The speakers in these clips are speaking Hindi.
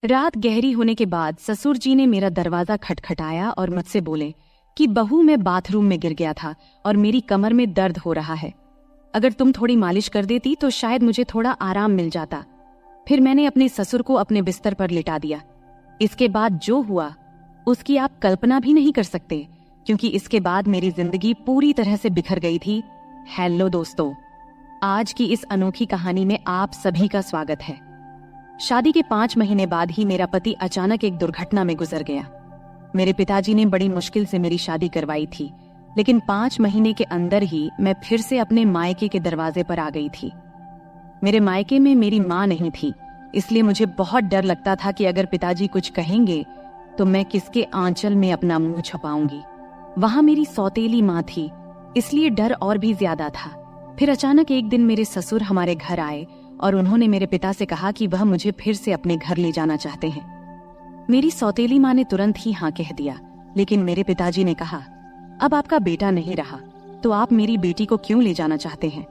रात गहरी होने के बाद ससुर जी ने मेरा दरवाजा खटखटाया और मुझसे बोले कि बहू, मैं बाथरूम में गिर गया था और मेरी कमर में दर्द हो रहा है। अगर तुम थोड़ी मालिश कर देती तो शायद मुझे थोड़ा आराम मिल जाता। फिर मैंने अपने ससुर को अपने बिस्तर पर लिटा दिया। इसके बाद जो हुआ उसकी आप कल्पना भी नहीं कर सकते, क्योंकि इसके बाद मेरी जिंदगी पूरी तरह से बिखर गई थी। हेलो दोस्तों, आज की इस अनोखी कहानी में आप सभी का स्वागत है। शादी के 5 महीने बाद ही मेरा पति अचानक एक दुर्घटना में गुजर गया। मेरे पिताजी ने बड़ी मुश्किल से मेरी शादी करवाई थी, लेकिन 5 महीने के अंदर ही मैं फिर से अपने मायके के दरवाजे पर आ गई थी। मेरे मायके में मेरी माँ नहीं थी, इसलिए मुझे बहुत डर लगता था कि अगर पिताजी कुछ कहेंगे तो मैं किसके आंचल में अपना मुंह छुपाऊंगी। वहां मेरी सौतेली माँ थी, इसलिए डर और भी ज्यादा था। फिर अचानक एक दिन मेरे ससुर हमारे घर आए और उन्होंने मेरे पिता से कहा कि वह मुझे फिर से अपने घर ले जाना चाहते हैं। मेरी सौतेली माँ ने तुरंत ही हाँ कह दिया, लेकिन मेरे पिताजी ने कहा, अब आपका बेटा नहीं रहा तो आप मेरी बेटी को क्यों ले जाना चाहते हैं।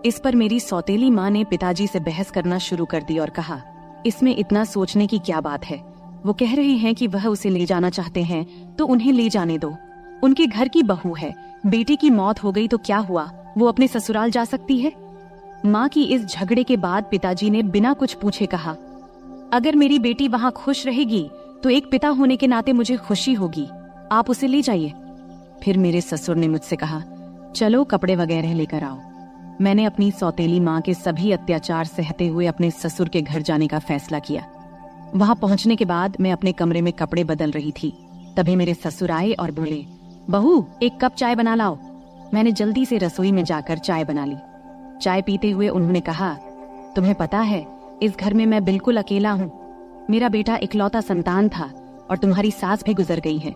इस पर मेरी सौतेली माँ ने पिताजी से बहस करना शुरू कर दी और कहा, इसमें इतना सोचने की क्या बात है। वो कह रहे हैं कि वह उसे ले जाना चाहते हैं तो उन्हें ले जाने दो। उनके घर की बहू है, बेटी की मौत हो गई तो क्या हुआ, वो अपने ससुराल जा सकती है। माँ की इस झगड़े के बाद पिताजी ने बिना कुछ पूछे कहा, अगर मेरी बेटी वहाँ खुश रहेगी तो एक पिता होने के नाते मुझे खुशी होगी, आप उसे ले जाइए। फिर मेरे ससुर ने मुझसे कहा, चलो कपड़े वगैरह लेकर आओ। मैंने अपनी सौतेली माँ के सभी अत्याचार सहते हुए अपने ससुर के घर जाने का फैसला किया। वहां पहुंचने के बाद मैं अपने कमरे में कपड़े बदल रही थी, तभी मेरे ससुर आए और बोले, बहू, एक कप चाय बना लाओ। मैंने जल्दी से रसोई में जाकर चाय बना ली। चाय पीते हुए उन्होंने कहा, तुम्हें पता है इस घर में मैं बिल्कुल अकेला हूँ। मेरा बेटा इकलौता संतान था और तुम्हारी सास भी गुजर गई है,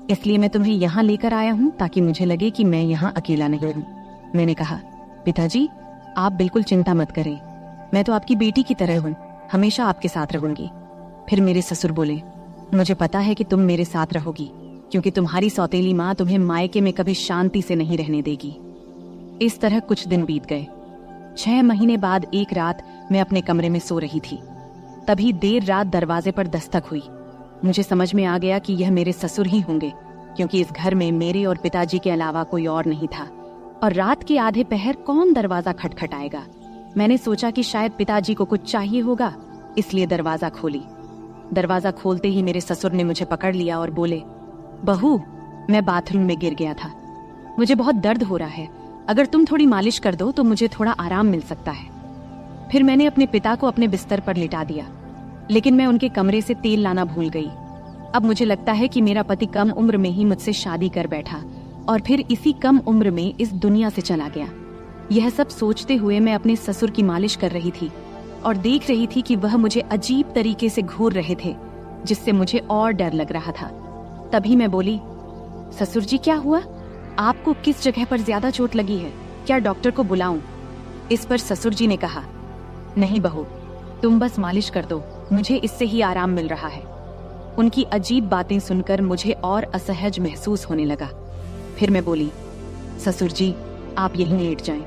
इसलिए मैं तुम्हें यहाँ लेकर आया हूँ ताकि मुझे लगे कि मैं यहाँ अकेला नहीं हूँ। मैंने कहा, पिताजी आप बिल्कुल चिंता मत करें, मैं तो आपकी बेटी की तरह हूँ, हमेशा आपके साथ रहूंगी। फिर मेरे ससुर बोले, मुझे पता है कि तुम मेरे साथ रहोगी, क्योंकि तुम्हारी सौतेली माँ तुम्हें मायके में कभी शांति से नहीं रहने देगी। इस तरह कुछ दिन बीत गए। 6 महीने बाद एक रात मैं अपने कमरे में सो रही थी, तभी देर रात दरवाजे पर दस्तक हुई। मुझे समझ में आ गया कि यह मेरे ससुर ही होंगे, क्योंकि इस घर में मेरे और पिताजी के अलावा कोई और नहीं था। और रात के आधे पहर कौन दरवाजा खटखटाएगा। मैंने सोचा कि शायद पिताजी को कुछ चाहिए होगा, इसलिए दरवाजा खोली। दरवाजा खोलते ही मेरे ससुर ने मुझे पकड़ लिया और बोले, बहू, मैं बाथरूम में गिर गया था, मुझे बहुत दर्द हो रहा है, अगर तुम थोड़ी मालिश कर दो तो मुझे थोड़ा आराम मिल सकता है। फिर मैंने अपने पिता को अपने बिस्तर पर लिटा दिया, लेकिन मैं उनके कमरे से तेल लाना भूल गई। अब मुझे लगता है कि मेरा पति कम उम्र में ही मुझसे शादी कर बैठा और फिर इसी कम उम्र में इस दुनिया से चला गया। यह सब सोचते हुए मैं अपने ससुर की मालिश कर रही थी और देख रही थी कि वह मुझे अजीब तरीके से घूर रहे थे, जिससे मुझे और डर लग रहा था। तभी मैं बोली, ससुर जी क्या हुआ, आपको किस जगह पर ज्यादा चोट लगी है, क्या डॉक्टर को बुलाऊं। इस पर ससुर जी ने कहा, नहीं बहू, तुम बस मालिश कर दो, मुझे इससे ही आराम मिल रहा है। उनकी अजीब बातें सुनकर मुझे और असहज महसूस होने लगा। फिर मैं बोली, ससुर जी आप यहीं लेट जाएं,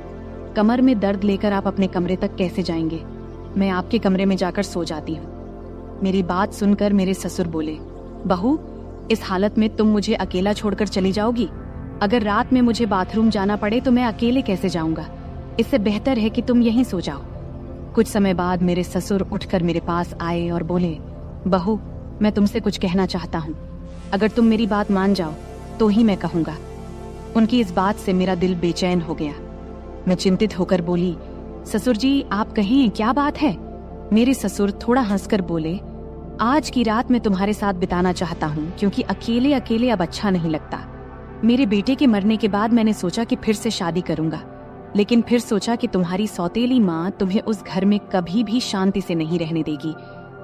कमर में दर्द लेकर आप अपने कमरे तक कैसे जाएंगे, मैं आपके कमरे में जाकर सो जाती हूँ। मेरी बात सुनकर मेरे ससुर बोले, बहू, इस हालत में तुम मुझे अकेला छोड़कर चली जाओगी, अगर रात में मुझे बाथरूम जाना पड़े तो मैं अकेले कैसे जाऊंगा, इससे बेहतर है कि तुम यहीं सो जाओ। कुछ समय बाद मेरे ससुर उठकर मेरे पास आए और बोले, बहू, मैं तुमसे कुछ कहना चाहता हूँ, अगर तुम मेरी बात मान जाओ तो ही मैं कहूँगा। उनकी इस बात से मेरा दिल बेचैन हो गया। मैं चिंतित होकर बोली, ससुर जी आप कहें, क्या बात है। मेरे ससुर थोड़ा हंसकर बोले, आज की रात मैं तुम्हारे साथ बिताना चाहता हूँ, क्योंकि अकेले अकेले अब अच्छा नहीं लगता। मेरे बेटे के मरने के बाद मैंने सोचा कि फिर से शादी करूंगा, लेकिन फिर सोचा कि तुम्हारी सौतेली माँ तुम्हें उस घर में कभी भी शांति से नहीं रहने देगी,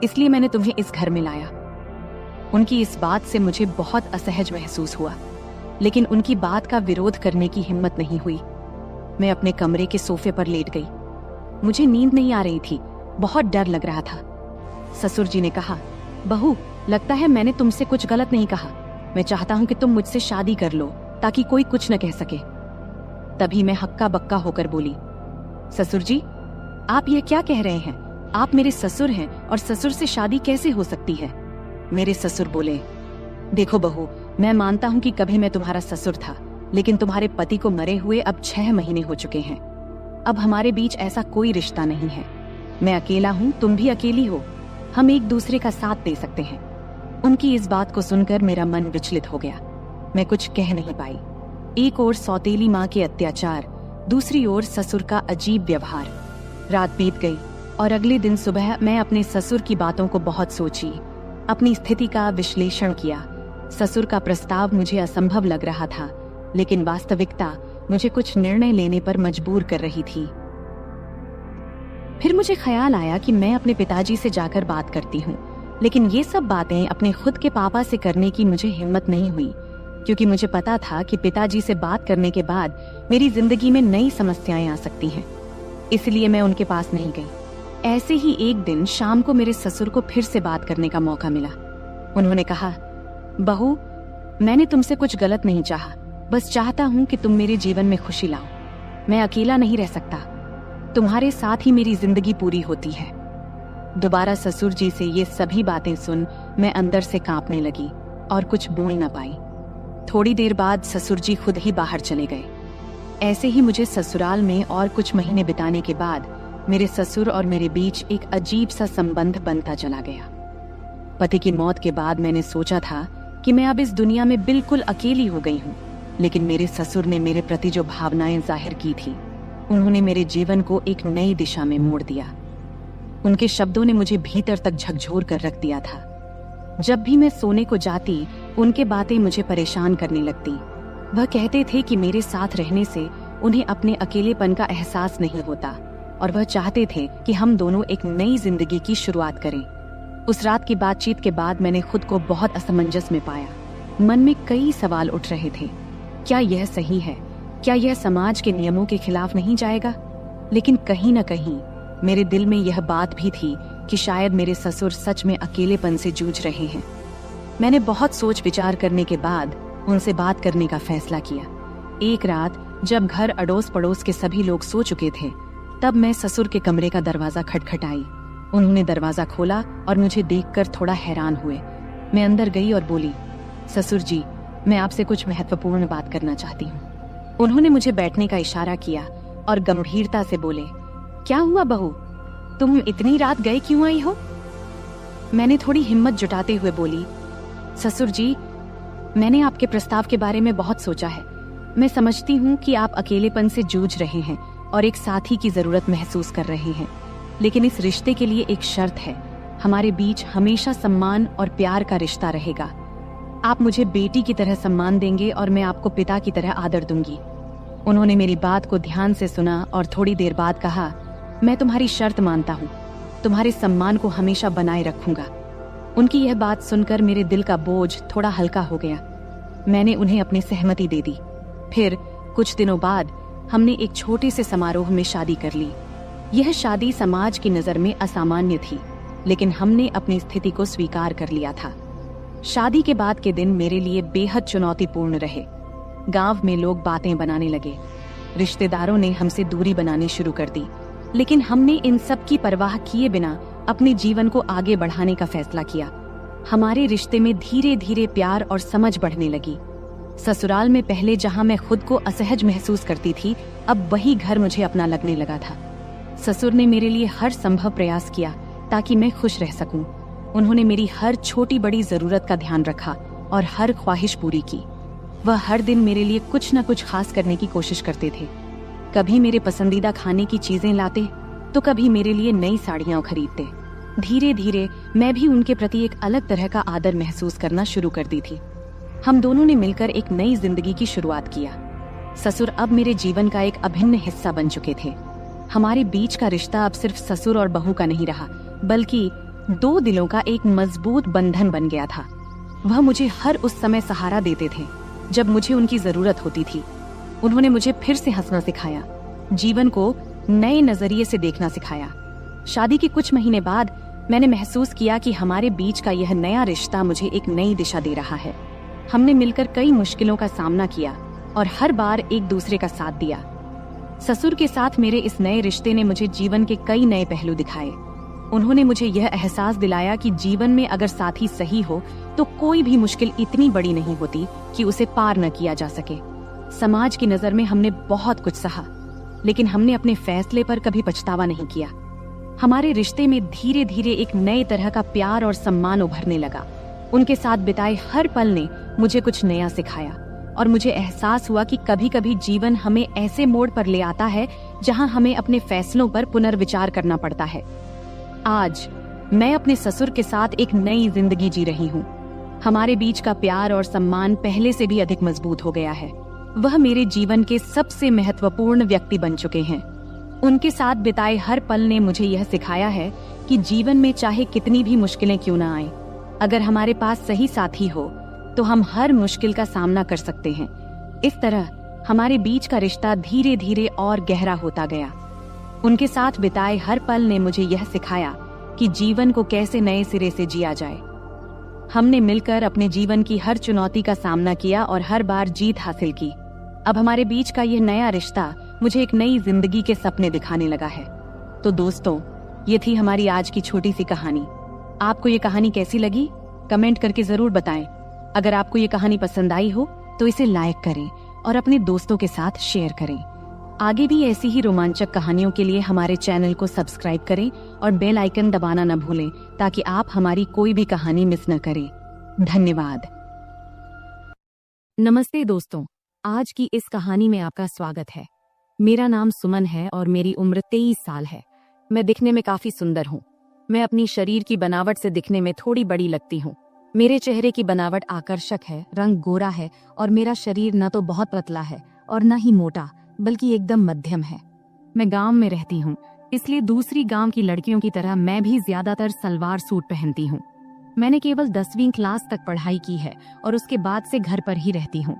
इसलिए मैंने तुम्हें इस घर में लाया। उनकी इस बात से मुझे बहुत असहज महसूस हुआ, लेकिन उनकी बात का विरोध करने की हिम्मत नहीं हुई। मैं अपने कमरे के सोफे पर लेट गई। मुझे नींद नहीं आ रही थी, बहुत डर लग रहा था। ससुर जी ने कहा, बहू, लगता है मैंने तुमसे कुछ गलत नहीं कहा, मैं चाहता हूं कि तुम मुझसे शादी कर लो ताकि कोई कुछ न कह सके। तभी मैं हक्का बक्का होकर बोली, ससुर जी आप यह क्या कह रहे हैं, आप मेरे ससुर हैं और ससुर से शादी कैसे हो सकती है? मेरे ससुर बोले, देखो बहू, मैं मानता हूँ कि कभी मैं तुम्हारा ससुर था, लेकिन तुम्हारे पति को मरे हुए अब 6 महीने हो चुके हैं। अब हमारे बीच ऐसा कोई रिश्ता नहीं है। मैं अकेला हूँ, तुम भी अकेली हो। हम एक दूसरे का साथ दे सकते हैं। उनकी इस बात को सुनकर मेरा मन विचलित हो गया। मैं कुछ कह नहीं पाई। एक ओर सौतेली माँ के अत्याचार, दूसरी ओर ससुर का अजीब व्यवहार। रात बीत गई और अगले दिन सुबह मैं अपने ससुर की बातों को बहुत सोची, अपनी स्थिति का विश्लेषण किया। ससुर का प्रस्ताव मुझे असंभव लग रहा था, लेकिन वास्तविकता मुझे कुछ निर्णय लेने पर मजबूर कर रही थी। फिर मुझे ख्याल आया कि मैं अपने पिताजी से जाकर बात करती हूँ, लेकिन ये सब बातें अपने खुद के पापा से करने की मुझे हिम्मत नहीं हुई, क्योंकि मुझे पता था कि पिताजी से बात करने के बाद मेरी जिंदगी में नई समस्याएं आ सकती हैं। इसलिए मैं उनके पास नहीं गई। ऐसे ही एक दिन शाम को मेरे ससुर को फिर से बात करने का मौका मिला। उन्होंने कहा, बहू, मैंने तुमसे कुछ गलत नहीं चाहा, बस चाहता हूँ कि तुम मेरे जीवन में खुशी लाओ। मैं अकेला नहीं रह सकता, तुम्हारे साथ ही मेरी जिंदगी पूरी होती है। दोबारा ससुर जी से ये सभी बातें सुन मैं अंदर से कांपने लगी और कुछ बोल न पाई। थोड़ी देर बाद ससुर जी खुद ही बाहर चले गए। ऐसे ही मुझे ससुराल में और कुछ महीने बिताने के बाद मेरे ससुर और मेरे बीच एक अजीब सा संबंध बनता चला गया। पति की मौत के बाद मैंने सोचा था कि मैं अब इस दुनिया में बिल्कुल अकेली हो गई हूँ, लेकिन मेरे ससुर ने मेरे प्रति जो भावनाएं जाहिर की थी, उन्होंने मेरे जीवन को एक नई दिशा में मोड़ दिया। उनके शब्दों ने मुझे भीतर तक झकझोर कर रख दिया था। जब भी मैं सोने को जाती, उनके बातें मुझे परेशान करने लगती। वह कहते थे कि मेरे साथ रहने से उन्हें अपने अकेलेपन का एहसास नहीं होता और वह चाहते थे कि हम दोनों एक नई जिंदगी की शुरुआत करें। उस रात की बातचीत के बाद मैंने खुद को बहुत असमंजस में पाया। मन में कई सवाल उठ रहे थे। क्या यह सही है? क्या यह समाज के नियमों के खिलाफ नहीं जाएगा? लेकिन कहीं न कहीं मेरे दिल में यह बात भी थी कि शायद मेरे ससुर सच में अकेलेपन से जूझ रहे हैं। मैंने बहुत सोच विचार करने के बाद उनसे बात करने का फैसला किया। एक रात जब घर अड़ोस पड़ोस के सभी लोग सो चुके थे, तब मैं ससुर के कमरे का दरवाजा खटखटाई। उन्होंने दरवाजा खोला और मुझे देखकर थोड़ा हैरान हुए। मैं अंदर गई और बोली, ससुर जी, मैं आपसे कुछ महत्वपूर्ण बात करना चाहती हूँ। उन्होंने मुझे बैठने का इशारा किया और गंभीरता से बोले, क्या हुआ बहू, तुम इतनी रात गए क्यों आई हो? मैंने थोड़ी हिम्मत जुटाते हुए बोली, ससुर जी, मैंने आपके प्रस्ताव के बारे में बहुत सोचा है। मैं समझती हूँ कि आप अकेलेपन से जूझ रहे हैं और एक साथी की जरूरत महसूस कर रहे हैं, लेकिन इस रिश्ते के लिए एक शर्त है। हमारे बीच हमेशा सम्मान और प्यार का रिश्ता रहेगा। आप मुझे बेटी की तरह सम्मान देंगे और मैं आपको पिता की तरह आदर दूंगी। उन्होंने मेरी बात को ध्यान से सुना और थोड़ी देर बाद कहा, मैं तुम्हारी शर्त मानता हूँ, तुम्हारे सम्मान को हमेशा बनाए रखूंगा। उनकी यह बात सुनकर मेरे दिल का बोझ थोड़ा हल्का हो गया। मैंने उन्हें अपनी सहमति दे दी। फिर कुछ दिनों बाद हमने एक छोटे से समारोह में शादी कर ली। यह शादी समाज की नजर में असामान्य थी, लेकिन हमने अपनी स्थिति को स्वीकार कर लिया था। शादी के बाद के दिन मेरे लिए बेहद चुनौतीपूर्ण रहे। गांव में लोग बातें बनाने लगे, रिश्तेदारों ने हमसे दूरी बनानी शुरू कर दी, लेकिन हमने इन सब की परवाह किए बिना अपने जीवन को आगे बढ़ाने का फैसला किया। हमारे रिश्ते में धीरे धीरे प्यार और समझ बढ़ने लगी। ससुराल में पहले जहां मैं खुद को असहज महसूस करती थी, अब वही घर मुझे अपना लगने लगा था। ससुर ने मेरे लिए हर संभव प्रयास किया ताकि मैं खुश रह सकूं। उन्होंने मेरी हर छोटी बड़ी जरूरत का ध्यान रखा और हर ख्वाहिश पूरी की। वह हर दिन मेरे लिए कुछ न कुछ खास करने की कोशिश करते थे। कभी मेरे पसंदीदा खाने की चीजें लाते, तो कभी मेरे लिए नई साड़ियां खरीदते। धीरे धीरे मैं भी उनके प्रति एक अलग तरह का आदर महसूस करना शुरू कर दी थी। हम दोनों ने मिलकर एक नई जिंदगी की शुरुआत किया। ससुर अब मेरे जीवन का एक अभिन्न हिस्सा बन चुके थे। हमारे बीच का रिश्ता अब सिर्फ ससुर और बहू का नहीं रहा, बल्कि दो दिलों का एक मजबूत बंधन बन गया था। वह मुझे हर उस समय सहारा देते थे जब मुझे उनकी जरूरत होती थी। उन्होंने मुझे फिर से हंसना सिखाया, जीवन को नए नजरिए से देखना सिखाया। शादी के कुछ महीने बाद मैंने महसूस किया कि हमारे बीच का यह नया रिश्ता मुझे एक नई दिशा दे रहा है। हमने मिलकर कई मुश्किलों का सामना किया और हर बार एक दूसरे का साथ दिया। ससुर के साथ मेरे इस नए रिश्ते ने मुझे जीवन के कई नए पहलू दिखाए। उन्होंने मुझे यह एहसास दिलाया कि जीवन में अगर साथी सही हो तो कोई भी मुश्किल इतनी बड़ी नहीं होती कि उसे पार न किया जा सके। समाज की नजर में हमने बहुत कुछ सहा, लेकिन हमने अपने फैसले पर कभी पछतावा नहीं किया। हमारे रिश्ते में धीरे धीरे एक नए तरह का प्यार और सम्मान उभरने लगा। उनके साथ बिताए हर पल ने मुझे कुछ नया सिखाया और मुझे एहसास हुआ कि कभी कभी जीवन हमें ऐसे मोड़ पर ले आता है जहां हमें अपने फैसलों पर पुनर्विचार करना पड़ता है। आज मैं अपने ससुर के साथ एक नई जिंदगी जी रही हूँ। हमारे बीच का प्यार और सम्मान पहले से भी अधिक मजबूत हो गया है। वह मेरे जीवन के सबसे महत्वपूर्ण व्यक्ति बन चुके हैं। उनके साथ बिताए हर पल ने मुझे यह सिखाया है कि जीवन में चाहे कितनी भी मुश्किलें क्यों ना आए, अगर हमारे पास सही साथी हो तो हम हर मुश्किल का सामना कर सकते हैं। इस तरह हमारे बीच का रिश्ता धीरे धीरे और गहरा होता गया। उनके साथ बिताए हर पल ने मुझे यह सिखाया कि जीवन को कैसे नए सिरे से जिया जाए। हमने मिलकर अपने जीवन की हर चुनौती का सामना किया और हर बार जीत हासिल की। अब हमारे बीच का यह नया रिश्ता मुझे एक नई जिंदगी के सपने दिखाने लगा है। तो दोस्तों, ये थी हमारी आज की छोटी सी कहानी। आपको ये कहानी कैसी लगी? कमेंट करके जरूर बताएं। अगर आपको ये कहानी पसंद आई हो तो इसे लाइक करें और अपने दोस्तों के साथ शेयर करें। आगे भी ऐसी ही रोमांचक कहानियों के लिए हमारे चैनल को सब्सक्राइब करें और बेल आइकन दबाना न भूलें ताकि आप हमारी कोई भी कहानी मिस न करें। धन्यवाद। नमस्ते दोस्तों, आज की इस कहानी में आपका स्वागत है। मेरा नाम सुमन है और मेरी उम्र 23 साल है। मैं दिखने में काफी सुंदर हूँ। मैं अपनी शरीर की बनावट से दिखने में थोड़ी बड़ी लगती हूँ। मेरे चेहरे की बनावट आकर्षक है, रंग गोरा है और मेरा शरीर न तो बहुत पतला है और न ही मोटा, बल्कि एकदम मध्यम है। मैं गांव में रहती हूँ, इसलिए दूसरी गांव की लड़कियों की तरह मैं भी ज्यादातर सलवार सूट पहनती हूँ। मैंने केवल 10वीं क्लास तक पढ़ाई की है और उसके बाद से घर पर ही रहती हूँ।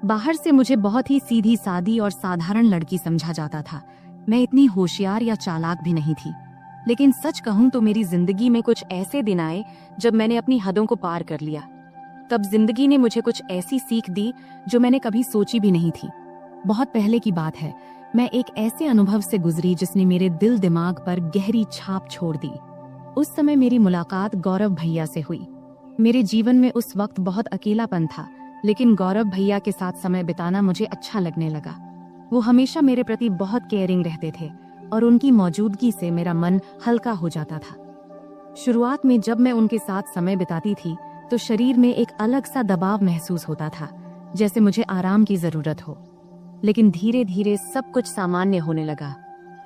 बाहर से मुझे बहुत ही सीधी सादी और साधारण लड़की समझा जाता था। मैं इतनी होशियार या चालाक भी नहीं थी। लेकिन सच कहूं तो मेरी जिंदगी में कुछ ऐसे दिन आए जब मैंने अपनी हदों को पार कर लिया। तब जिंदगी ने मुझे कुछ ऐसी सीख दी जो मैंने कभी सोची भी नहीं थी। बहुत पहले की बात है, मैं एक ऐसे अनुभव से गुजरी जिसने मेरे दिल दिमाग पर गहरी छाप छोड़ दी। उस समय मेरी मुलाकात गौरव भैया से हुई। मेरे जीवन में उस वक्त बहुत अकेलापन था, लेकिन गौरव भैया के साथ समय बिताना मुझे अच्छा लगने लगा। वो हमेशा मेरे प्रति बहुत केयरिंग रहते थे और उनकी मौजूदगी से मेरा मन हल्का हो जाता था। शुरुआत में जब मैं उनके साथ समय बिताती थी तो शरीर में एक अलग सा दबाव महसूस होता था, जैसे मुझे आराम की जरूरत हो। लेकिन धीरे धीरे सब कुछ सामान्य होने लगा।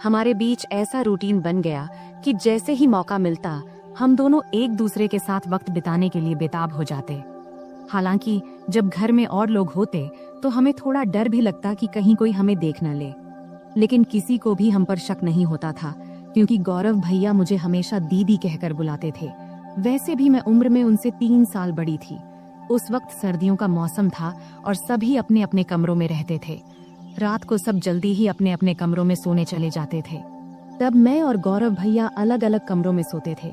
हमारे बीच ऐसा रूटीन बन गया कि जैसे ही मौका मिलता हम दोनों एक दूसरे के साथ वक्त बिताने के लिए बेताब हो जाते। हालांकि जब घर में और लोग होते तो हमें थोड़ा डर भी लगता कि कहीं कोई हमें देख न ले, लेकिन किसी को भी हम पर शक नहीं होता था क्योंकि गौरव भैया मुझे हमेशा दीदी कहकर बुलाते थे। वैसे भी मैं उम्र में उनसे 3 साल बड़ी थी। उस वक्त सर्दियों का मौसम था और सभी अपने अपने कमरों में रहते थे। रात को सब जल्दी ही अपने अपने कमरों में सोने चले जाते थे। तब मैं और गौरव भैया अलग अलग कमरों में सोते थे।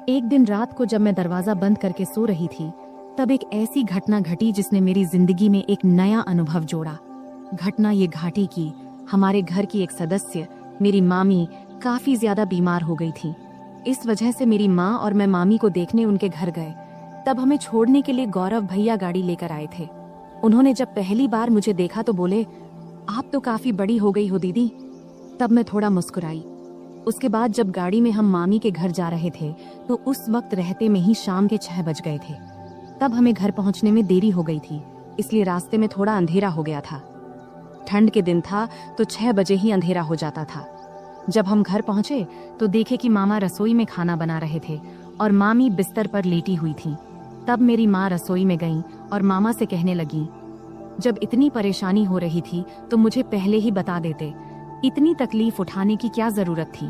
एक दिन रात को जब मैं दरवाजा बंद करके सो रही थी तब एक ऐसी घटना घटी जिसने मेरी जिंदगी में एक नया अनुभव जोड़ा। घटना ये घाटी की, हमारे घर की एक सदस्य, मेरी मामी, काफी ज्यादा बीमार हो गई थी। इस वजह से मेरी माँ और मैं मामी को देखने उनके घर गए। तब हमें छोड़ने के लिए गौरव भैया गाड़ी लेकर आए थे। उन्होंने जब पहली बार मुझे देखा तो बोले, आप तो काफी बड़ी हो गई हो दीदी। तब मैं थोड़ा मुस्कुराई। उसके बाद जब गाड़ी में हम मामी के घर जा रहे थे तो उस वक्त रहते में ही शाम के 6 बज गए थे। तब हमें घर पहुंचने में देरी हो गई थी, इसलिए रास्ते में थोड़ा अंधेरा हो गया था। ठंड के दिन था तो 6 बजे ही अंधेरा हो जाता था। जब हम घर पहुंचे तो देखे कि मामा रसोई में खाना बना रहे थे और मामी बिस्तर पर लेटी हुई थी। तब मेरी माँ रसोई में गई और मामा से कहने लगी, जब इतनी परेशानी हो रही थी तो मुझे पहले ही बता देते, इतनी तकलीफ उठाने की क्या जरूरत थी।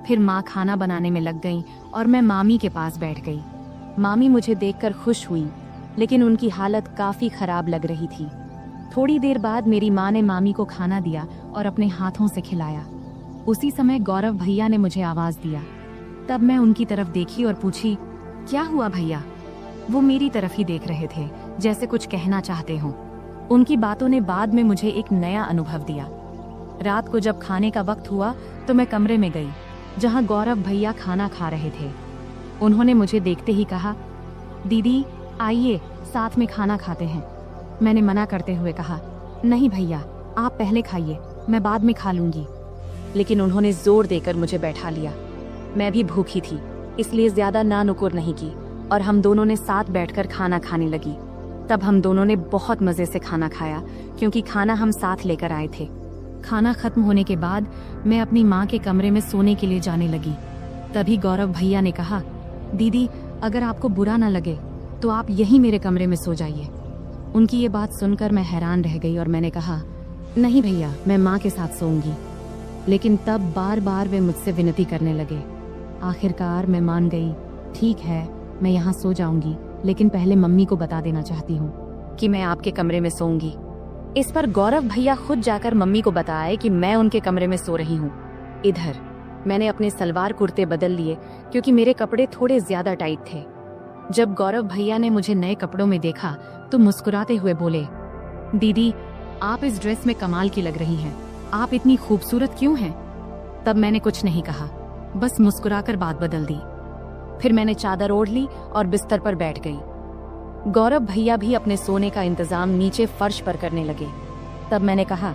फिर माँ खाना बनाने में लग गई और मैं मामी के पास बैठ गई। मामी मुझे देखकर खुश हुई, लेकिन उनकी हालत काफी खराब लग रही थी। थोड़ी देर बाद मेरी माँ ने मामी को खाना दिया और अपने हाथों से खिलाया। उसी समय गौरव भैया ने मुझे आवाज दिया। तब मैं उनकी तरफ देखी और पूछी, क्या हुआ भैया? वो मेरी तरफ ही देख रहे थे, जैसे कुछ कहना चाहते हों। उनकी बातों ने बाद में मुझे एक नया अनुभव दिया। रात को जब खाने का वक्त हुआ तो मैं कमरे में गई। जहां गौरव भैया खाना खा रहे थे। उन्होंने मुझे देखते ही कहा, दीदी आइए साथ में खाना खाते हैं। मैंने मना करते हुए कहा, नहीं भैया आप पहले खाइए, मैं बाद में खा लूंगी। लेकिन उन्होंने जोर देकर मुझे बैठा लिया। मैं भी भूखी थी, इसलिए ज्यादा ना नुकुर नहीं की और हम दोनों ने साथ बैठकर खाना खाने लगी। तब हम दोनों ने बहुत मजे से खाना खाया, क्योंकि खाना हम साथ लेकर आए थे। खाना खत्म होने के बाद मैं अपनी माँ के कमरे में सोने के लिए जाने लगी। तभी गौरव भैया ने कहा, दीदी अगर आपको बुरा ना लगे तो आप यहीं मेरे कमरे में सो जाइए। उनकी ये बात सुनकर मैं हैरान रह गई और मैंने कहा, नहीं भैया मैं माँ के साथ सोऊंगी। लेकिन तब बार बार वे मुझसे विनती करने लगे। आखिरकार मैं मान गई। ठीक है मैं यहाँ सो जाऊंगी, लेकिन पहले मम्मी को बता देना चाहती हूँ कि मैं आपके कमरे में सोऊंगी। इस पर गौरव भैया खुद जाकर मम्मी को बताए कि मैं उनके कमरे में सो रही हूँ। इधर मैंने अपने सलवार कुर्ते बदल लिए, क्योंकि मेरे कपड़े थोड़े ज्यादा टाइट थे। जब गौरव भैया ने मुझे नए कपड़ों में देखा तो मुस्कुराते हुए बोले, दीदी आप इस ड्रेस में कमाल की लग रही हैं, आप इतनी खूबसूरत क्यों हैं? तब मैंने कुछ नहीं कहा, बस मुस्कुराकर बात बदल दी। फिर मैंने चादर ओढ़ ली और बिस्तर पर बैठ गई। गौरव भैया भी अपने सोने का इंतजाम नीचे फर्श पर करने लगे। तब मैंने कहा,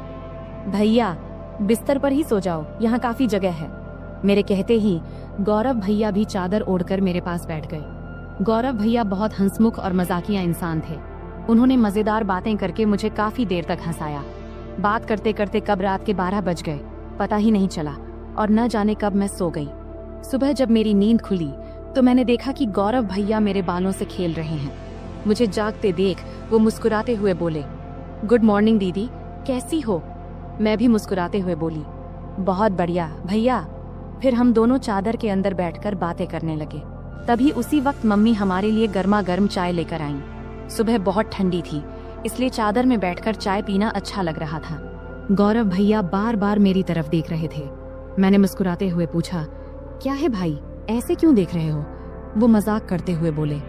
भैया बिस्तर पर ही सो जाओ, यहाँ काफी जगह है। मेरे कहते ही गौरव भैया भी चादर ओढ़कर मेरे पास बैठ गए। गौरव भैया बहुत हंसमुख और मजाकिया इंसान थे। उन्होंने मजेदार बातें करके मुझे काफी देर तक हंसाया। बात करते करते कब रात के 12 बज गए पता ही नहीं चला और न जाने कब मैं सो गई। सुबह जब मेरी नींद खुली तो मैंने देखा कि गौरव भैया मेरे बालों से खेल रहे हैं। मुझे जागते देख वो मुस्कुराते हुए बोले, गुड मॉर्निंग दीदी, कैसी हो? मैं भी मुस्कुराते हुए बोली, बहुत बढ़िया भैया। फिर हम दोनों चादर के अंदर बैठकर बातें करने लगे। तभी उसी वक्त मम्मी हमारे लिए गर्मा गर्म चाय लेकर आईं। सुबह बहुत ठंडी थी, इसलिए चादर में बैठकर चाय पीना अच्छा लग रहा था। गौरव भैया बार बार मेरी तरफ देख रहे थे। मैंने मुस्कुराते हुए पूछा, क्या है भाई, ऐसे क्यों देख रहे हो? वो मजाक करते हुए बोले,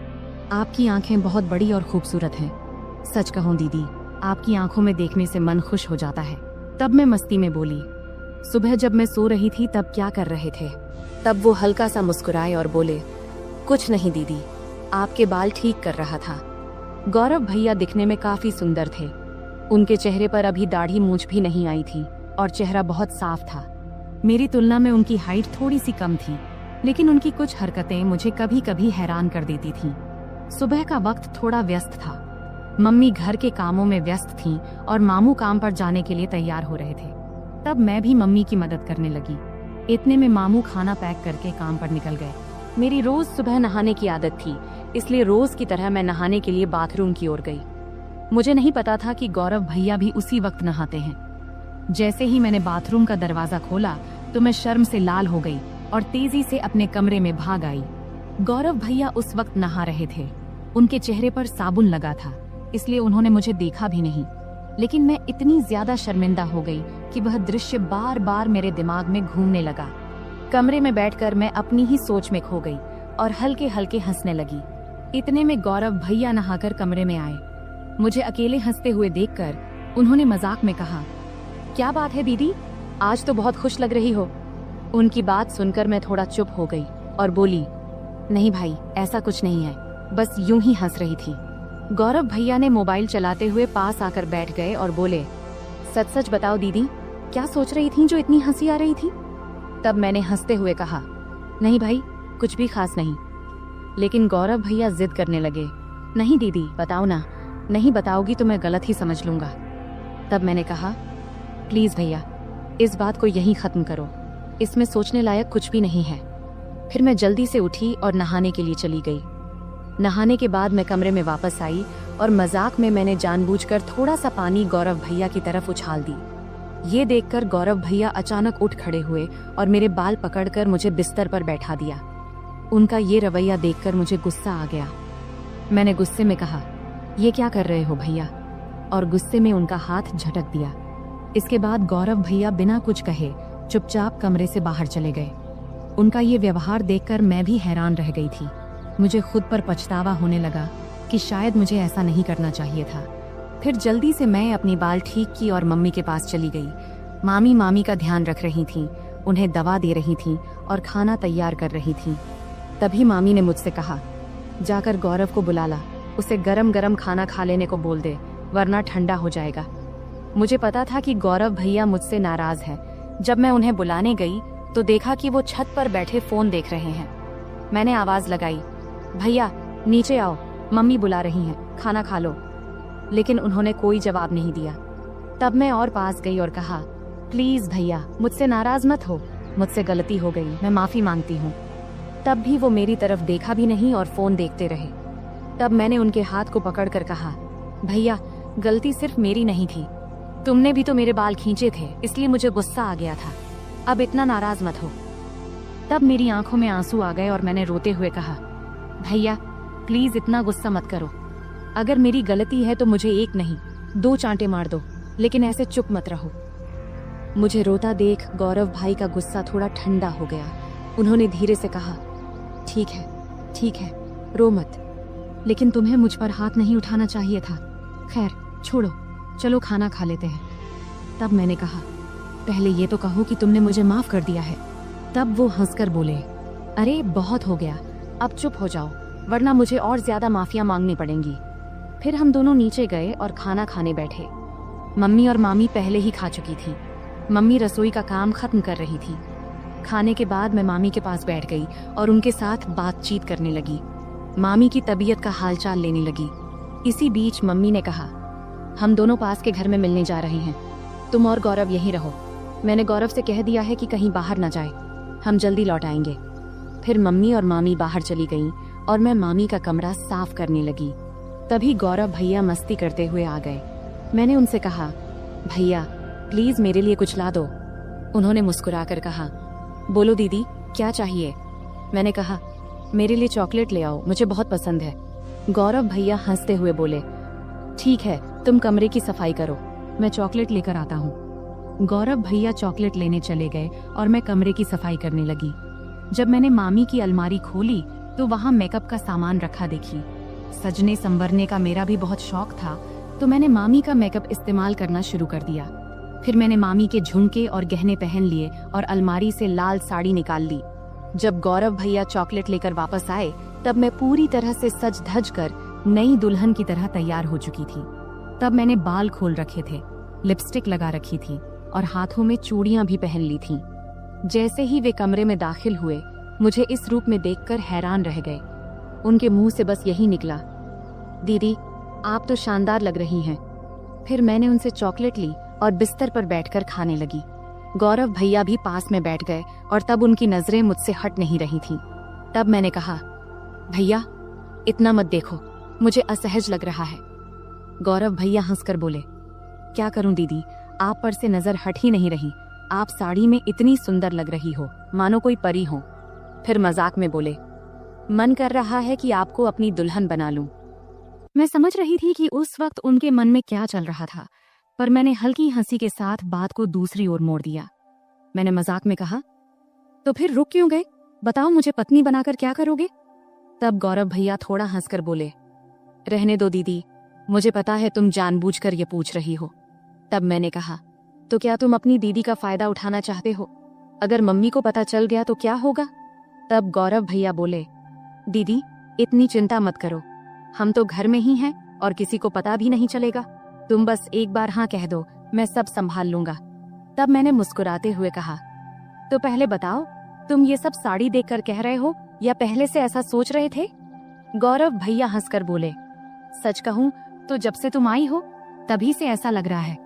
आपकी आंखें बहुत बड़ी और खूबसूरत हैं। सच कहूं दीदी, आपकी आंखों में देखने से मन खुश हो जाता है। तब मैं मस्ती में बोली, सुबह जब मैं सो रही थी तब क्या कर रहे थे? तब वो हल्का सा मुस्कुराए और बोले, कुछ नहीं दीदी, आपके बाल ठीक कर रहा था। गौरव भैया दिखने में काफी सुंदर थे। उनके चेहरे पर अभी दाढ़ी मूंछ भी नहीं आई थी और चेहरा बहुत साफ था। मेरी तुलना में उनकी हाइट थोड़ी सी कम थी, लेकिन उनकी कुछ हरकतें मुझे कभी कभी हैरान कर देती थीं। सुबह का वक्त थोड़ा व्यस्त था। मम्मी घर के कामों में व्यस्त थीं और मामू काम पर जाने के लिए तैयार हो रहे थे। तब मैं भी मम्मी की मदद करने लगी। इतने में मामू खाना पैक करके काम पर निकल गए। मेरी रोज सुबह नहाने की आदत थी, इसलिए रोज की तरह मैं नहाने के लिए बाथरूम की ओर गई। मुझे नहीं पता था कि गौरव भैया भी उसी वक्त नहाते हैं। जैसे ही मैंने बाथरूम का दरवाजा खोला तो मैं शर्म से लाल हो गई और तेजी से अपने कमरे में भाग आई। गौरव भैया उस वक्त नहा रहे थे। उनके चेहरे पर साबुन लगा था, इसलिए उन्होंने मुझे देखा भी नहीं। लेकिन मैं इतनी ज्यादा शर्मिंदा हो गई कि वह दृश्य बार बार मेरे दिमाग में घूमने लगा। कमरे में बैठकर मैं अपनी ही सोच में खो गई और हल्के हल्के हंसने लगी। इतने में गौरव भैया नहाकर कमरे में आए। मुझे अकेले हंसते हुए देखकर उन्होंने मजाक में कहा, क्या बात है दीदी, आज तो बहुत खुश लग रही हो। उनकी बात सुनकर मैं थोड़ा चुप हो गई और बोली, नहीं भाई, ऐसा कुछ नहीं है, बस यूं ही हंस रही थी। गौरव भैया ने मोबाइल चलाते हुए पास आकर बैठ गए और बोले, सच सच बताओ दीदी, क्या सोच रही थी जो इतनी हंसी आ रही थी? तब मैंने हंसते हुए कहा, नहीं भाई, कुछ भी खास नहीं। लेकिन गौरव भैया जिद करने लगे, नहीं दीदी बताओ ना, नहीं बताओगी तो मैं गलत ही समझ लूंगा। तब मैंने कहा, प्लीज भैया, इस बात को यहीं खत्म करो, इसमें सोचने लायक कुछ भी नहीं है। फिर मैं जल्दी से उठी और नहाने के लिए चली गई। नहाने के बाद मैं कमरे में वापस आई और मजाक में मैंने जानबूझकर थोड़ा सा पानी गौरव भैया की तरफ उछाल दी। ये देखकर गौरव भैया अचानक उठ खड़े हुए और मेरे बाल पकड़कर मुझे बिस्तर पर बैठा दिया। उनका ये रवैया देखकर मुझे गुस्सा आ गया। मैंने गुस्से में कहा, ये क्या कर रहे हो भैया? और गुस्से में उनका हाथ झटक दिया। इसके बाद गौरव भैया बिना कुछ कहे चुपचाप कमरे से बाहर चले गए। उनका ये व्यवहार देखकर मैं भी हैरान रह गई थी। मुझे खुद पर पछतावा होने लगा कि शायद मुझे ऐसा नहीं करना चाहिए था। फिर जल्दी से मैं अपनी बाल ठीक की और मम्मी के पास चली गई। मामी का ध्यान रख रही थीं उन्हें दवा दे रही थीं और खाना तैयार कर रही थीं। तभी मामी ने मुझसे कहा, जाकर गौरव को बुला ला, उसे गरम गरम खाना खा लेने को बोल दे, वरना ठंडा हो जाएगा। मुझे पता था कि गौरव भैया मुझसे नाराज है। जब मैं उन्हें बुलाने गई तो देखा कि वो छत पर बैठे फोन देख रहे हैं। मैंने आवाज लगाई, भैया नीचे आओ, मम्मी बुला रही हैं, खाना खा लो। लेकिन उन्होंने कोई जवाब नहीं दिया। तब मैं और पास गई और कहा, प्लीज भैया मुझसे नाराज मत हो, मुझसे गलती हो गई, मैं माफी मांगती हूँ। तब भी वो मेरी तरफ देखा भी नहीं और फोन देखते रहे। तब मैंने उनके हाथ को पकड़कर कहा, भैया गलती सिर्फ मेरी नहीं थी, तुमने भी तो मेरे बाल खींचे थे, इसलिए मुझे गुस्सा आ गया था, अब इतना नाराज मत हो। तब मेरी आंखों में आंसू आ गए और मैंने रोते हुए कहा, भैया प्लीज इतना गुस्सा मत करो, अगर मेरी गलती है तो मुझे एक नहीं 2 चांटे मार दो, लेकिन ऐसे चुप मत रहो। मुझे रोता देख गौरव भाई का गुस्सा थोड़ा ठंडा हो गया। उन्होंने धीरे से कहा, ठीक है, रो मत, लेकिन तुम्हें मुझ पर हाथ नहीं उठाना चाहिए था। खैर छोड़ो, चलो खाना खा लेते हैं। तब मैंने कहा, पहले ये तो कहो कि तुमने मुझे माफ कर दिया है। तब वो हंसकर बोले, अरे बहुत हो गया, अब चुप हो जाओ, वरना मुझे और ज्यादा माफिया मांगनी पड़ेंगी। फिर हम दोनों नीचे गए और खाना खाने बैठे। मम्मी और मामी पहले ही खा चुकी थी। मम्मी रसोई का काम खत्म कर रही थी। खाने के बाद मैं मामी के पास बैठ गई और उनके साथ बातचीत करने लगी। मामी की तबीयत का हालचाल लेने लगी। इसी बीच मम्मी ने कहा, हम दोनों पास के घर में मिलने जा रहे हैं, तुम और गौरव यहीं रहो। मैंने गौरव से कह दिया है कि कहीं बाहर न जाए, हम जल्दी लौट आएंगे। फिर मम्मी और मामी बाहर चली गईं और मैं मामी का कमरा साफ करने लगी। तभी गौरव भैया मस्ती करते हुए आ गए। मैंने उनसे कहा, भैया प्लीज मेरे लिए कुछ ला दो। उन्होंने मुस्कुराकर कहा, बोलो दीदी क्या चाहिए। मैंने कहा, मेरे लिए चॉकलेट ले आओ, मुझे बहुत पसंद है। गौरव भैया हंसते हुए बोले, ठीक है, तुम कमरे की सफाई करो, मैं चॉकलेट लेकर आता हूँ। गौरव भैया चॉकलेट लेने चले गए और मैं कमरे की सफाई करने लगी। जब मैंने मामी की अलमारी खोली तो वहाँ मेकअप का सामान रखा देखी। सजने संवरने का मेरा भी बहुत शौक था, तो मैंने मामी का मेकअप इस्तेमाल करना शुरू कर दिया। फिर मैंने मामी के झुमके और गहने पहन लिए और अलमारी से लाल साड़ी निकाल ली। जब गौरव भैया चॉकलेट लेकर वापस आए तब मैं पूरी तरह से सज धज कर नई दुल्हन की तरह तैयार हो चुकी थी। तब मैंने बाल खोल रखे थे, लिपस्टिक लगा रखी थी और हाथों में चूड़ियां भी पहन ली थीं। जैसे ही वे कमरे में दाखिल हुए, मुझे इस रूप में देखकर हैरान रह गए। उनके मुंह से बस यही निकला, दीदी आप तो शानदार लग रही हैं। फिर मैंने उनसे चॉकलेट ली और बिस्तर पर बैठकर खाने लगी। गौरव भैया भी पास में बैठ गए और तब उनकी नजरें मुझसे हट नहीं रही थीं। तब मैंने कहा, भैया इतना मत देखो, मुझे असहज लग रहा है। गौरव भैया हंसकर बोले, क्या करूं दीदी, आप पर से नजर हट ही नहीं रही, आप साड़ी में इतनी सुंदर लग रही हो, मानो कोई परी हो। फिर मजाक में बोले, मन कर रहा है कि आपको अपनी दुल्हन बना लूं। मैं समझ रही थी कि उस वक्त उनके मन में क्या चल रहा था, पर मैंने हल्की हंसी के साथ बात को दूसरी ओर मोड़ दिया। मैंने मजाक में कहा, तो फिर रुक क्यों गए, बताओ मुझे पत्नी बनाकर क्या करोगे। तब गौरव भैया थोड़ा हंसकर बोले, रहने दो दीदी, मुझे पता है तुम जानबूझकर ये पूछ रही हो। तब मैंने कहा, तो क्या तुम अपनी दीदी का फायदा उठाना चाहते हो, अगर मम्मी को पता चल गया तो क्या होगा। तब गौरव भैया बोले, दीदी इतनी चिंता मत करो, हम तो घर में ही हैं और किसी को पता भी नहीं चलेगा, तुम बस एक बार हाँ कह दो, मैं सब संभाल लूंगा। तब मैंने मुस्कुराते हुए कहा, तो पहले बताओ तुम ये सब साड़ी देखकर कह रहे हो या पहले से ऐसा सोच रहे थे। गौरव भैया हंसकर बोले, सच कहूं तो जब से तुम आई हो तभी से ऐसा लग रहा है,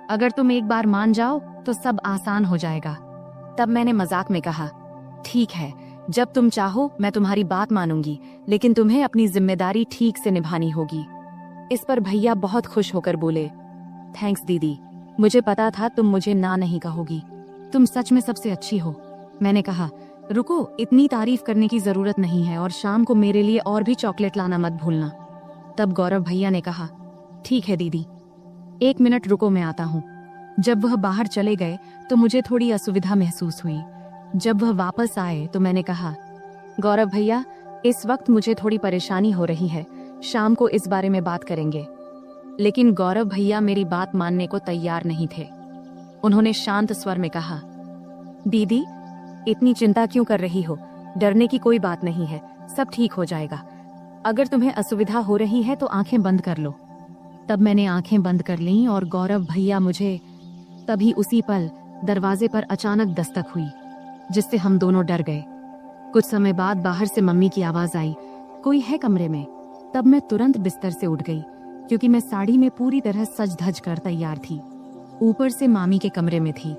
अगर तुम एक बार मान जाओ तो सब आसान हो जाएगा। तब मैंने मजाक में कहा, ठीक है, जब तुम चाहो मैं तुम्हारी बात मानूंगी, लेकिन तुम्हें अपनी जिम्मेदारी ठीक से निभानी होगी। इस पर भैया बहुत खुश होकर बोले, थैंक्स दीदी, मुझे पता था तुम मुझे ना नहीं कहोगी, तुम सच में सबसे अच्छी हो। मैंने कहा, रुको, इतनी तारीफ करने की जरूरत नहीं है और शाम को मेरे लिए और भी चॉकलेट लाना मत भूलना। तब गौरव भैया ने कहा, ठीक है दीदी, 1 मिनट रुको, मैं आता हूँ। जब वह बाहर चले गए तो मुझे थोड़ी असुविधा महसूस हुई। जब वह वापस आए तो मैंने कहा, गौरव भैया इस वक्त मुझे थोड़ी परेशानी हो रही है, शाम को इस बारे में बात करेंगे। लेकिन गौरव भैया मेरी बात मानने को तैयार नहीं थे। उन्होंने शांत स्वर में कहा, दीदी, इतनी चिंता क्यों कर रही हो? डरने की कोई बात नहीं है, सब ठीक हो जाएगा। अगर तुम्हें असुविधा हो रही है तो आंखें बंद कर लो। तब मैंने आंखें बंद कर लीं और गौरव भैया मुझे तभी उसी पल दरवाजे पर अचानक दस्तक हुई, जिससे हम दोनों डर गए। कुछ समय बाद बाहर से मम्मी की आवाज आई, कोई है कमरे में? तब मैं तुरंत बिस्तर से उठ गई, क्योंकि मैं साड़ी में पूरी तरह सज धज कर तैयार थी। ऊपर से मामी के कमरे में थी।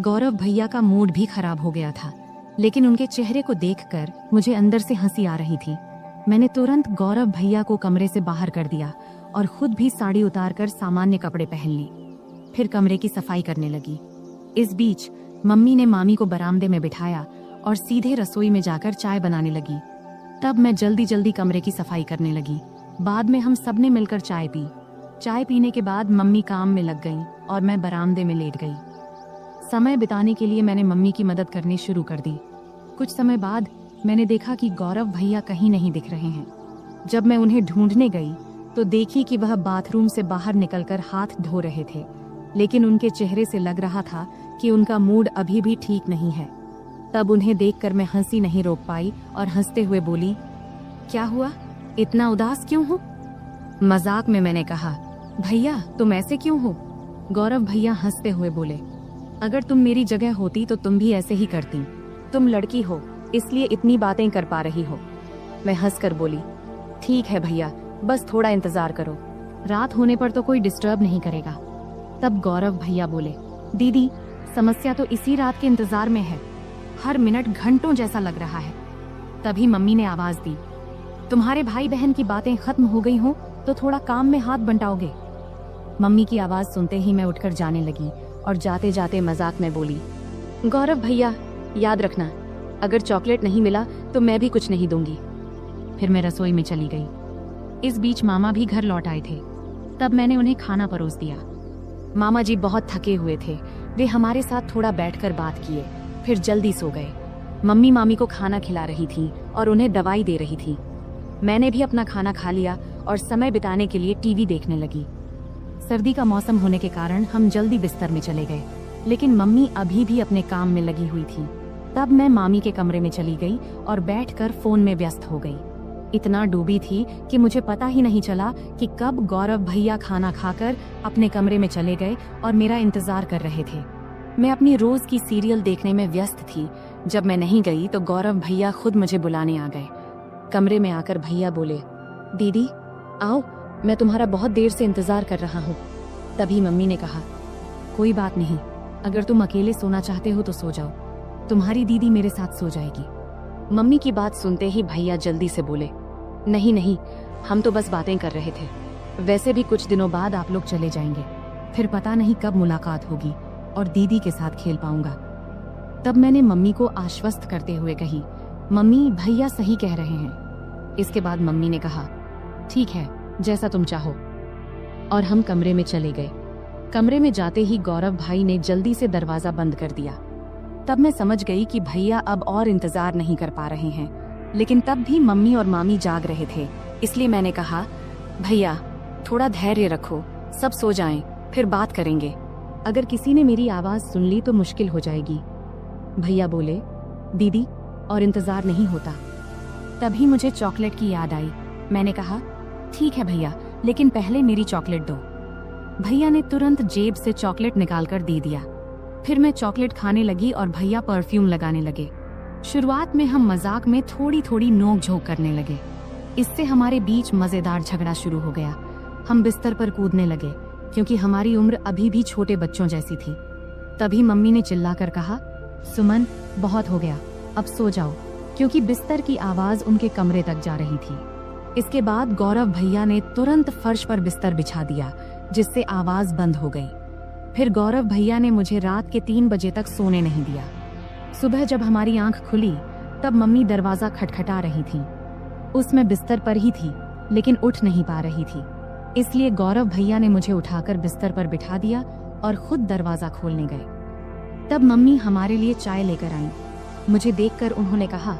गौरव भैया का मूड भी खराब हो गया था, लेकिन उनके चेहरे को देखकर मुझे अंदर से हंसी आ रही थी। मैंने तुरंत गौरव भैया को कमरे से बाहर कर दिया और खुद भी साड़ी उतारकर सामान्य कपड़े पहन ली। फिर कमरे की सफाई करने लगी। इस बीच मम्मी ने मामी को बरामदे में बिठाया और सीधे रसोई में जाकर चाय बनाने लगी। तब मैं जल्दी जल्दी कमरे की सफाई करने लगी। बाद में हम सबने मिलकर चाय पी। चाय पीने के बाद मम्मी काम में लग गईं और मैं बरामदे में लेट गई। समय बिताने के लिए मैंने मम्मी की मदद करनी शुरू कर दी। कुछ समय बाद मैंने देखा कि गौरव भैया कहीं नहीं दिख रहे हैं। जब मैं उन्हें ढूंढने गई तो देखी कि वह बाथरूम से बाहर निकलकर हाथ धो रहे थे, लेकिन उनके चेहरे से लग रहा था कि उनका मूड अभी भी ठीक नहीं है। तब उन्हें देखकर मैं हंसी नहीं रोक पाई और हंसते हुए बोली, क्या हुआ, इतना उदास क्यों हो? मजाक में मैंने कहा, भैया तुम ऐसे क्यों हो? गौरव भैया हंसते हुए बोले, अगर तुम मेरी जगह होती तो तुम भी ऐसे ही करती। तुम लड़की हो, इसलिए इतनी बातें कर पा रही हो। मैं हंसकर बोली, ठीक है भैया, बस थोड़ा इंतजार करो, रात होने पर तो कोई डिस्टर्ब नहीं करेगा। तब गौरव भैया बोले, दीदी समस्या तो इसी रात के इंतजार में है, हर मिनट घंटों जैसा लग रहा है। तभी मम्मी ने आवाज दी, तुम्हारे भाई बहन की बातें खत्म हो गई हो तो थोड़ा काम में हाथ बंटाओगे? मम्मी की आवाज सुनते ही मैं उठकर जाने लगी और जाते जाते मजाक में बोली, गौरव भैया याद रखना, अगर चॉकलेट नहीं मिला तो मैं भी कुछ नहीं दूंगी। फिर मैं रसोई में चली गई। इस बीच मामा भी घर लौट आए थे। तब मैंने उन्हें खाना परोस दिया। मामा जी बहुत थके हुए थे, वे हमारे साथ थोड़ा बैठकर बात किए, फिर जल्दी सो गए। मम्मी मामी को खाना खिला रही थी और उन्हें दवाई दे रही थी। मैंने भी अपना खाना खा लिया और समय बिताने के लिए टीवी देखने लगी। सर्दी का मौसम होने के कारण हम जल्दी बिस्तर में चले गए, लेकिन मम्मी अभी भी अपने काम में लगी हुई थी। तब मैं मामी के कमरे में चली गई और बैठकर फोन में व्यस्त हो गई। इतना डूबी थी कि मुझे पता ही नहीं चला कि कब गौरव भैया खाना खाकर अपने कमरे में चले गए और मेरा इंतजार कर रहे थे। मैं अपनी रोज की सीरियल देखने में व्यस्त थी। जब मैं नहीं गई तो गौरव भैया खुद मुझे बुलाने आ गए। कमरे में आकर भैया बोले, दीदी आओ, मैं तुम्हारा बहुत देर से इंतजार कर रहा हूँ। तभी मम्मी ने कहा, कोई बात नहीं, अगर तुम अकेले सोना चाहते हो तो सो जाओ, तुम्हारी दीदी मेरे साथ सो जाएगी। मम्मी की बात सुनते ही भैया जल्दी से बोले, नहीं नहीं, हम तो बस बातें कर रहे थे, वैसे भी कुछ दिनों बाद आप लोग चले जाएंगे, फिर पता नहीं कब मुलाकात होगी और दीदी के साथ खेल पाऊंगा। तब मैंने मम्मी को आश्वस्त करते हुए कही, मम्मी भैया सही कह रहे हैं। इसके बाद मम्मी ने कहा, ठीक है, जैसा तुम चाहो, और हम कमरे में चले गए। कमरे में जाते ही गौरव भाई ने जल्दी से दरवाजा बंद कर दिया। तब मैं समझ गई कि भैया अब और इंतजार नहीं कर पा रहे हैं, लेकिन तब भी मम्मी और मामी जाग रहे थे, इसलिए मैंने कहा, भैया थोड़ा धैर्य रखो, सब सो जाएं, फिर बात करेंगे। अगर किसी ने मेरी आवाज सुन ली तो मुश्किल हो जाएगी। भैया बोले, दीदी और इंतजार नहीं होता। तभी मुझे चॉकलेट की याद आई। मैंने कहा, ठीक है भैया, लेकिन पहले मेरी चॉकलेट दो। भैया ने तुरंत जेब से चॉकलेट निकालकर दे दिया। फिर मैं चॉकलेट खाने लगी और भैया परफ्यूम लगाने लगे। शुरुआत में हम मजाक में थोड़ी थोड़ी नोक झोंक करने लगे। इससे हमारे बीच मजेदार झगड़ा शुरू हो गया। हम बिस्तर पर कूदने लगे, क्योंकि हमारी उम्र अभी भी छोटे बच्चों जैसी थी। तभी मम्मी ने चिल्लाकर कहा, सुमन बहुत हो गया, अब सो जाओ, क्योंकि बिस्तर की आवाज उनके कमरे तक जा रही थी। इसके बाद गौरव भैया ने तुरंत फर्श पर बिस्तर बिछा दिया, जिससे आवाज बंद हो गई। फिर गौरव भैया ने मुझे रात के 3 बजे तक सोने नहीं दिया। सुबह जब हमारी आंख खुली तब मम्मी दरवाजा खटखटा रही थी। उसमें बिस्तर पर ही थी, लेकिन उठ नहीं पा रही थी, इसलिए गौरव भैया ने मुझे उठाकर बिस्तर पर बिठा दिया और खुद दरवाजा खोलने गए। तब मम्मी हमारे लिए चाय लेकर आईं। मुझे देखकर उन्होंने कहा,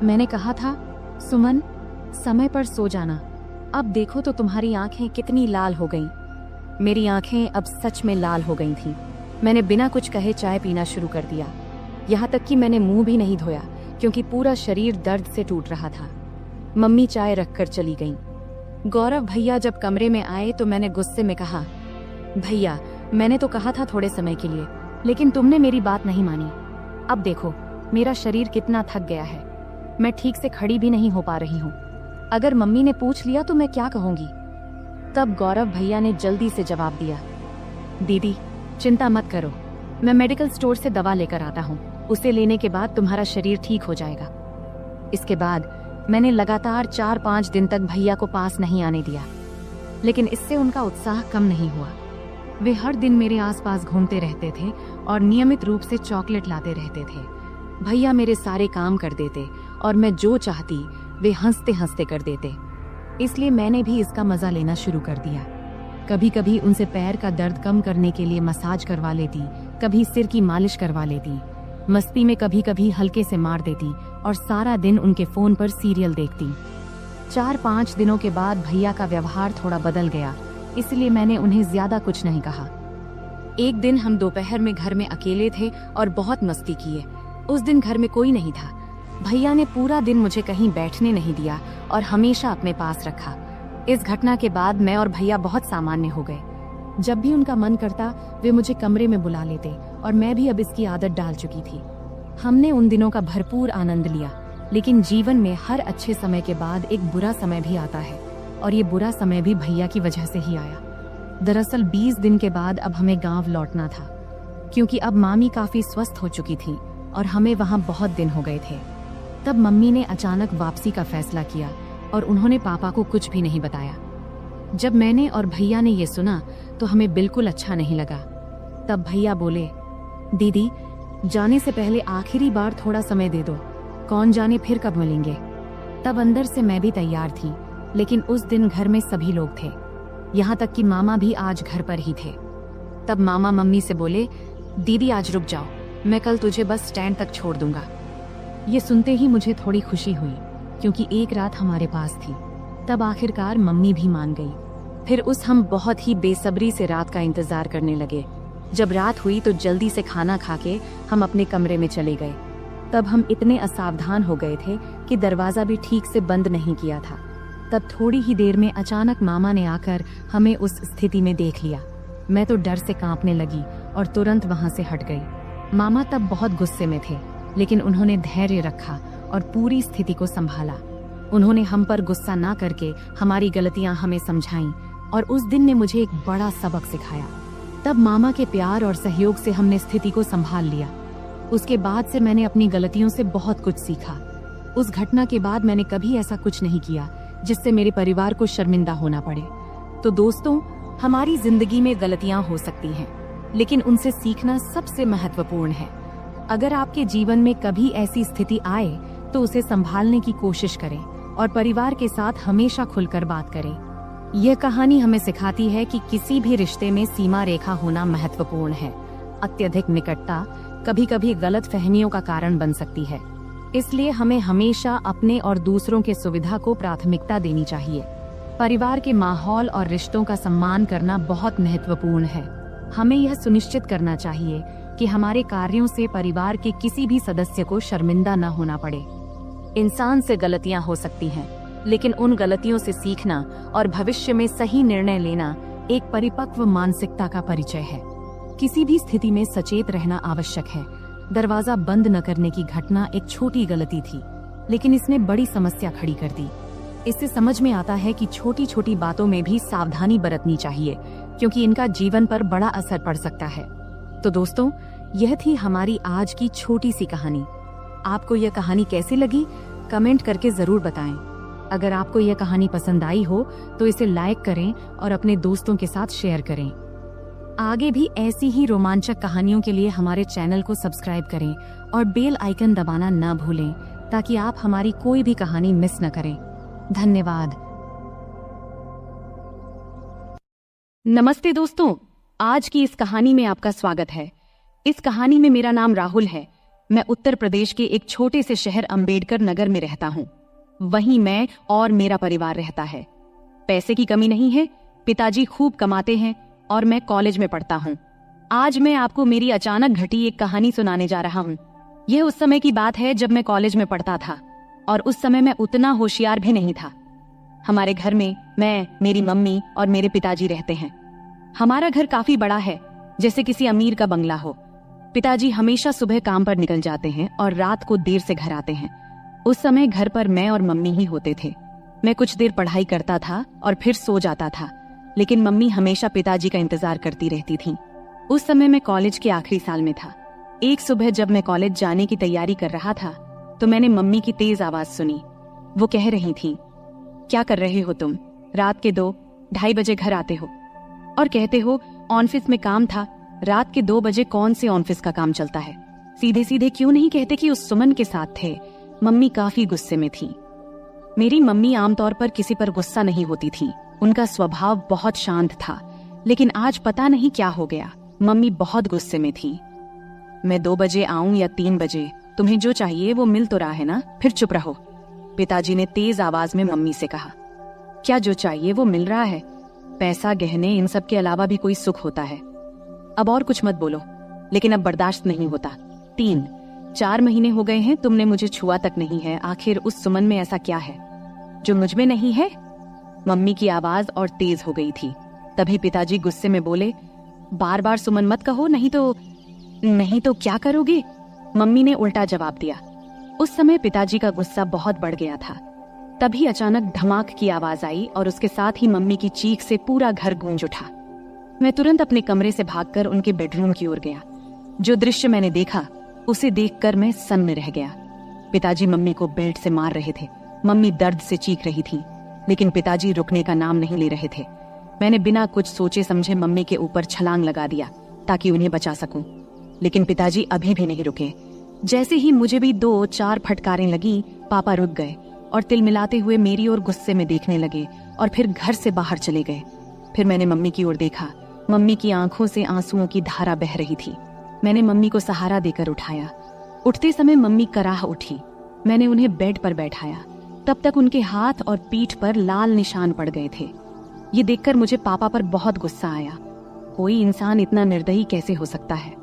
मैंने कहा था सुमन समय पर सो जाना, अब देखो तो तुम्हारी आंखें कितनी लाल हो गईं। मेरी आंखें अब सच में लाल हो गई थीं। मैंने बिना कुछ कहे चाय पीना शुरू कर दिया। यहाँ तक कि मैंने मुंह भी नहीं धोया क्योंकि पूरा शरीर दर्द से टूट रहा था। मम्मी चाय रखकर चली गईं। गौरव भैया जब कमरे में आए तो मैंने गुस्से में कहा, भैया मैंने तो कहा था थोड़े समय के लिए, लेकिन तुमने मेरी बात नहीं मानी। अब देखो मेरा शरीर कितना थक गया है, मैं ठीक से खड़ी भी नहीं हो पा रही हूँ। अगर मम्मी ने पूछ लिया तो मैं क्या कहूँगी। तब गौरव भैया ने जल्दी से जवाब दिया, दीदी चिंता मत करो, मैं मेडिकल स्टोर से दवा लेकर आता हूँ, उसे लेने के बाद तुम्हारा शरीर ठीक हो जाएगा। इसके बाद मैंने लगातार 4-5 दिन तक भैया को पास नहीं आने दिया, लेकिन इससे उनका उत्साह कम नहीं हुआ। वे हर दिन मेरे आसपास घूमते रहते थे और नियमित रूप से चॉकलेट लाते रहते थे। भैया मेरे सारे काम कर देते और मैं जो चाहती वे हंसते हंसते कर देते, इसलिए मैंने भी इसका मजा लेना शुरू कर दिया। कभी कभी उनसे पैर का दर्द कम करने के लिए मसाज करवा लेती, कभी सिर की मालिश करवा लेती, मस्ती में कभी कभी हल्के से मार देती और सारा दिन उनके फोन पर सीरियल देखती। 4-5 दिनों के बाद भैया का व्यवहार थोड़ा बदल गया, इसलिए मैंने उन्हें ज्यादा कुछ नहीं कहा। एक दिन हम दोपहर में घर में अकेले थे और बहुत मस्ती किए। उस दिन घर में कोई नहीं था। भैया ने पूरा दिन मुझे कहीं बैठने नहीं दिया और हमेशा अपने पास रखा। इस घटना के बाद मैं और भैया बहुत सामान्य हो गए। जब भी उनका मन करता वे मुझे कमरे में बुला लेते और मैं भी अब इसकी आदत डाल चुकी थी। हमने उन दिनों का भरपूर आनंद लिया, लेकिन जीवन में हर अच्छे समय के बाद एक बुरा समय भी आता है और ये बुरा समय भी भैया की वजह से ही आया। दरअसल 20 दिन के बाद अब हमें गांव लौटना था, क्योंकि अब मामी काफी स्वस्थ हो चुकी थी और हमें वहां बहुत दिन हो गए थे। तब मम्मी ने अचानक वापसी का फैसला किया और उन्होंने पापा को कुछ भी नहीं बताया। जब मैंने और भैया ने ये सुना तो हमें बिल्कुल अच्छा नहीं लगा। तब भैया बोले, दीदी जाने से पहले आखिरी बार थोड़ा समय दे दो, कौन जाने फिर कब मिलेंगे। तब अंदर से मैं भी तैयार थी, लेकिन उस दिन घर में सभी लोग थे, यहाँ तक कि मामा भी आज घर पर ही थे। तब मामा मम्मी से बोले, दीदी आज रुक जाओ, मैं कल तुझे बस स्टैंड तक छोड़ दूंगा। ये सुनते ही मुझे थोड़ी खुशी हुई, क्योंकि एक रात हमारे पास थी। तब आखिरकार मम्मी भी मान गई। फिर हम बहुत ही बेसब्री से रात का इंतजार करने लगे। जब रात हुई तो जल्दी से खाना खा के हम अपने कमरे में चले गए। तब हम इतने असावधान हो गए थे कि दरवाजा भी ठीक से बंद नहीं किया था। तब थोड़ी ही देर में अचानक मामा ने आकर हमें उस स्थिति में देख लिया। मैं तो डर से कांपने लगी और तुरंत वहां से हट गई। मामा तब बहुत गुस्से में थे, लेकिन उन्होंने धैर्य रखा और पूरी स्थिति को संभाला। उन्होंने हम पर गुस्सा ना करके हमारी गलतियां हमें समझाईं और उस दिन ने मुझे एक बड़ा सबक सिखाया। तब मामा के प्यार और सहयोग से हमने स्थिति को संभाल लिया। उसके बाद से मैंने अपनी गलतियों से बहुत कुछ सीखा। उस घटना के बाद मैंने कभी ऐसा कुछ नहीं किया जिससे मेरे परिवार को शर्मिंदा होना पड़े। तो दोस्तों, हमारी जिंदगी में गलतियां हो सकती हैं, लेकिन उनसे सीखना सबसे महत्वपूर्ण है। अगर आपके जीवन में कभी ऐसी स्थिति आए तो उसे संभालने की कोशिश करें और परिवार के साथ हमेशा खुलकर बात करें। यह कहानी हमें सिखाती है कि किसी भी रिश्ते में सीमा रेखा होना महत्वपूर्ण है। अत्यधिक निकटता कभी कभी गलत फहमियों का कारण बन सकती है, इसलिए हमें हमेशा अपने और दूसरों के सुविधा को प्राथमिकता देनी चाहिए। परिवार के माहौल और रिश्तों का सम्मान करना बहुत महत्वपूर्ण है। हमें यह सुनिश्चित करना चाहिए कि हमारे कार्यों से परिवार के किसी भी सदस्य को शर्मिंदा न होना पड़े। इंसान से गलतियां हो सकती हैं, लेकिन उन गलतियों से सीखना और भविष्य में सही निर्णय लेना एक परिपक्व मानसिकता का परिचय है। किसी भी स्थिति में सचेत रहना आवश्यक है। दरवाजा बंद न करने की घटना एक छोटी गलती थी, लेकिन इसने बड़ी समस्या खड़ी कर दी। इससे समझ में आता है कि छोटी छोटी बातों में भी सावधानी बरतनी चाहिए, क्योंकि इनका जीवन पर बड़ा असर पड़ सकता है। तो दोस्तों, यह थी हमारी आज की छोटी सी कहानी। आपको यह कहानी कैसी लगी, कमेंट करके जरूर बताएं। अगर आपको यह कहानी पसंद आई हो तो इसे लाइक करें और अपने दोस्तों के साथ शेयर करें। आगे भी ऐसी ही रोमांचक कहानियों के लिए हमारे चैनल को सब्सक्राइब करें और बेल आइकन दबाना न भूलें, ताकि आप हमारी कोई भी कहानी मिस न करें। धन्यवाद। नमस्ते दोस्तों, आज की इस कहानी में आपका स्वागत है। इस कहानी में मेरा नाम राहुल है। मैं उत्तर प्रदेश के एक छोटे से शहर अंबेडकर नगर में रहता हूँ। वहीं मैं और मेरा परिवार रहता है। पैसे की कमी नहीं है, पिताजी खूब कमाते हैं और मैं कॉलेज में पढ़ता हूँ। आज मैं आपको मेरी अचानक घटी एक कहानी सुनाने जा रहा हूँ। यह उस समय की बात है जब मैं कॉलेज में पढ़ता था, और उस समय मैं उतना होशियार भी नहीं था। हमारे घर में मैं, मेरी मम्मी और मेरे पिताजी रहते हैं। हमारा घर काफी बड़ा है, जैसे किसी अमीर का बंगला हो। पिताजी हमेशा सुबह काम पर निकल जाते हैं और रात को देर से घर आते हैं। उस समय घर पर मैं और मम्मी ही होते थे। मैं कुछ देर पढ़ाई करता था और फिर सो जाता था, लेकिन मम्मी हमेशा पिताजी का इंतजार करती रहती थी। उस समय मैं कॉलेज के आखिरी साल में था। एक सुबह जब मैं कॉलेज जाने की तैयारी कर रहा था तो मैंने मम्मी की तेज आवाज सुनी। वो कह रही थी, क्या कर रहे हो तुम? रात के 2-2:30 बजे घर आते हो और कहते हो ऑफिस में काम था। रात के 2 बजे कौन से ऑफिस का काम चलता है? सीधे सीधे क्यों नहीं कहते कि उस सुमन के साथ थे? मम्मी काफी गुस्से में थी। मेरी मम्मी आमतौर पर किसी पर गुस्सा नहीं होती थी। उनका स्वभाव बहुत शांत था, लेकिन आज पता नहीं क्या हो गया, मम्मी बहुत गुस्से में थी। मैं 2 बजे आऊं या 3 बजे, तुम्हें जो चाहिए वो मिल तो रहा है ना, फिर चुप रहो। पिताजी ने तेज आवाज में मम्मी से कहा। क्या जो चाहिए वो मिल रहा है? पैसा, गहने, इन सब के अलावा भी कोई सुख होता है। अब और कुछ मत बोलो, लेकिन अब बर्दाश्त नहीं होता। 3-4 महीने हो गए हैं तुमने मुझे छुआ तक नहीं है। आखिर उस सुमन में ऐसा क्या है जो मुझ में नहीं है? मम्मी की आवाज और तेज हो गई थी। तभी पिताजी गुस्से में बोले, बार बार सुमन मत कहो, नहीं तो क्या करोगे? मम्मी ने उल्टा जवाब दिया। उस समय पिताजी का गुस्सा बहुत बढ़ गया था। तभी अचानक धमाक की आवाज आई और उसके साथ ही मम्मी की चीख से पूरा घर गूंज उठा। मैं तुरंत अपने कमरे से भागकर उनके बेडरूम की ओर गया। जो दृश्य मैंने देखा उसे देखकर मैं सन्न रह गया। पिताजी मम्मी को बेल्ट से मार रहे थे। मम्मी दर्द से चीख रही थी, लेकिन पिताजी रुकने का नाम नहीं ले रहे थे। मैंने बिना कुछ सोचे समझे मम्मी के ऊपर छलांग लगा दिया ताकि उन्हें बचा सकूं, लेकिन पिताजी अभी भी नहीं रुके। जैसे ही मुझे भी 2-4 फटकारें लगी, पापा रुक गए और तिलमिलाते हुए मेरी ओर गुस्से में देखने लगे और फिर घर से बाहर चले गए। फिर मैंने मम्मी की ओर देखा। मम्मी की आंखों से आंसुओं की धारा बह रही थी। मैंने मम्मी को सहारा देकर उठाया। उठते समय मम्मी कराह उठी। मैंने उन्हें बेड पर बैठाया। तब तक उनके हाथ और पीठ पर लाल निशान पड़ गए थे। ये देखकर मुझे पापा पर बहुत गुस्सा आया। कोई इंसान इतना निर्दयी कैसे हो सकता है?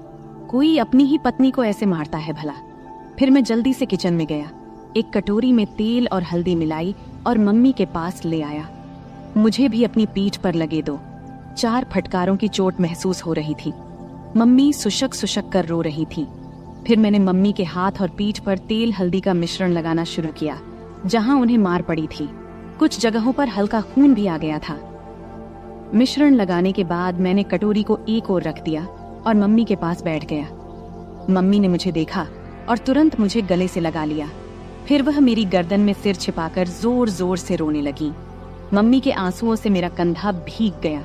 कोई अपनी ही पत्नी को ऐसे मारता है भला? फिर मैं जल्दी से किचन में गया, एक कटोरी में तेल और हल्दी मिलाई और मम्मी के पास ले आया। मुझे भी अपनी पीठ पर लगे 2-4 फटकारों की चोट महसूस हो रही थी। मम्मी सुशक सुशक कर रो रही थी। फिर मैंने मम्मी के हाथ और पीठ पर तेल हल्दी का मिश्रण लगाना शुरू किया, जहां उन्हें मार पड़ी थी। कुछ जगहों पर हल्का खून भी आ गया था। मिश्रण लगाने के बाद मैंने कटोरी को एक ओर रख दिया और मम्मी के पास बैठ गया। मम्मी ने मुझे देखा और तुरंत मुझे गले से लगा लिया। फिर वह मेरी गर्दन में सिर छिपाकर जोर जोर से रोने लगी। मम्मी के आंसुओं से मेरा कंधा भीग गया।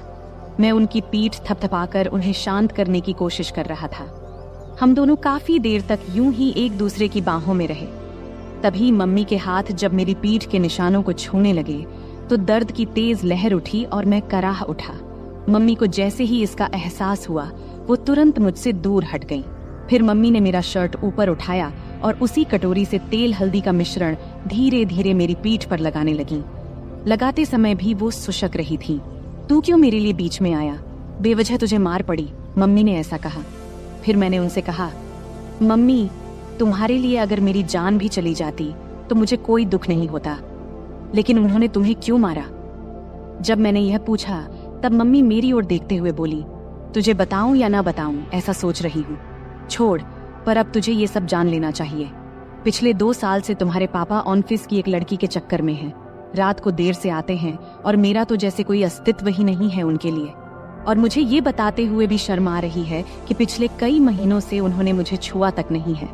मैं उनकी पीठ थपथपाकर उन्हें शांत करने की कोशिश कर रहा था। हम दोनों काफी देर तक यूं ही एक दूसरे की बाहों में रहे। तभी मम्मी के हाथ जब मेरी पीठ के निशानों को छूने लगे तो दर्द की तेज लहर उठी और मैं कराह उठा। मम्मी को जैसे ही इसका एहसास हुआ वो तुरंत मुझसे दूर हट गई। फिर मम्मी ने मेरा शर्ट ऊपर उठाया और उसी कटोरी से तेल हल्दी का मिश्रण धीरे धीरे मेरी पीठ पर लगाने लगी। लगाते समय भी वो सुशक रही थी। तू क्यों मेरे लिए बीच में आया? बेवजह तुझे मार पड़ी, मम्मी ने ऐसा कहा। फिर मैंने उनसे कहा, मम्मी, तुम्हारे लिए अगर मेरी जान भी चली जाती तो मुझे कोई दुख नहीं होता, लेकिन उन्होंने तुम्हें क्यों मारा? जब मैंने यह पूछा तब मम्मी मेरी ओर देखते हुए बोली, तुझे बताऊं या ना बताऊं ऐसा सोच रही हूँ। छोड़, पर अब तुझे ये सब जान लेना चाहिए। पिछले 2 साल से तुम्हारे पापा ऑफिस की एक लड़की के चक्कर में हैं। रात को देर से आते हैं और मेरा तो जैसे कोई अस्तित्व ही नहीं है उनके लिए। और मुझे ये बताते हुए भी शर्म आ रही है कि पिछले कई महीनों से उन्होंने मुझे छुआ तक नहीं है।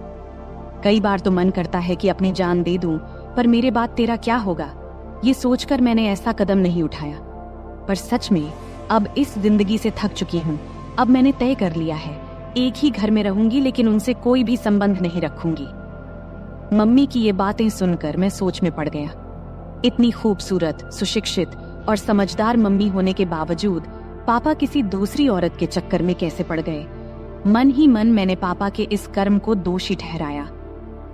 कई बार तो मन करता है कि अपनी जान दे दूं, पर मेरे बाद तेरा क्या होगा, ये सोचकर मैंने ऐसा कदम नहीं उठाया। पर सच में अब इस जिंदगी से थक चुकी हूँ। अब मैंने तय कर लिया है, एक ही घर में रहूंगी, लेकिन उनसे कोई भी संबंध नहीं रखूंगी। मम्मी की ये बातें सुनकर मैं सोच में पड़ गया। इतनी खूबसूरत, सुशिक्षित और समझदार मम्मी होने के बावजूद पापा किसी दूसरी औरत के चक्कर में कैसे पड़ गए? मन ही मन मैंने पापा के इस कर्म को दोषी ठहराया।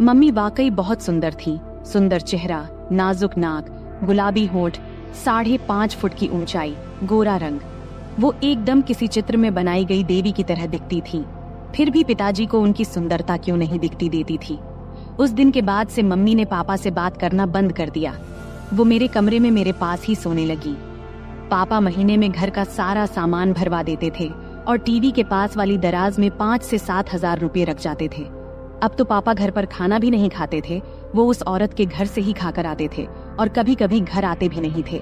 मम्मी वाकई बहुत सुंदर थी। सुंदर चेहरा, नाजुक नाक, गुलाबी होंठ, 5.5 फुट की ऊंचाई, गोरा रंग। वो एकदम किसी चित्र में बनाई गई देवी की तरह दिखती थी। फिर भी पिताजी को उनकी सुंदरता क्यों नहीं दिखती देती थी। उस दिन के बाद से मम्मी ने पापा से बात करना बंद कर दिया। वो मेरे कमरे में मेरे पास ही सोने लगी। पापा महीने में घर का सारा सामान भरवा देते थे और टीवी के पास वाली दराज में 5 से 7 हजार रुपये रख जाते थे। अब तो पापा घर पर खाना भी नहीं खाते थे, वो उस औरत के घर से ही खाकर आते थे और कभी कभी घर आते भी नहीं थे।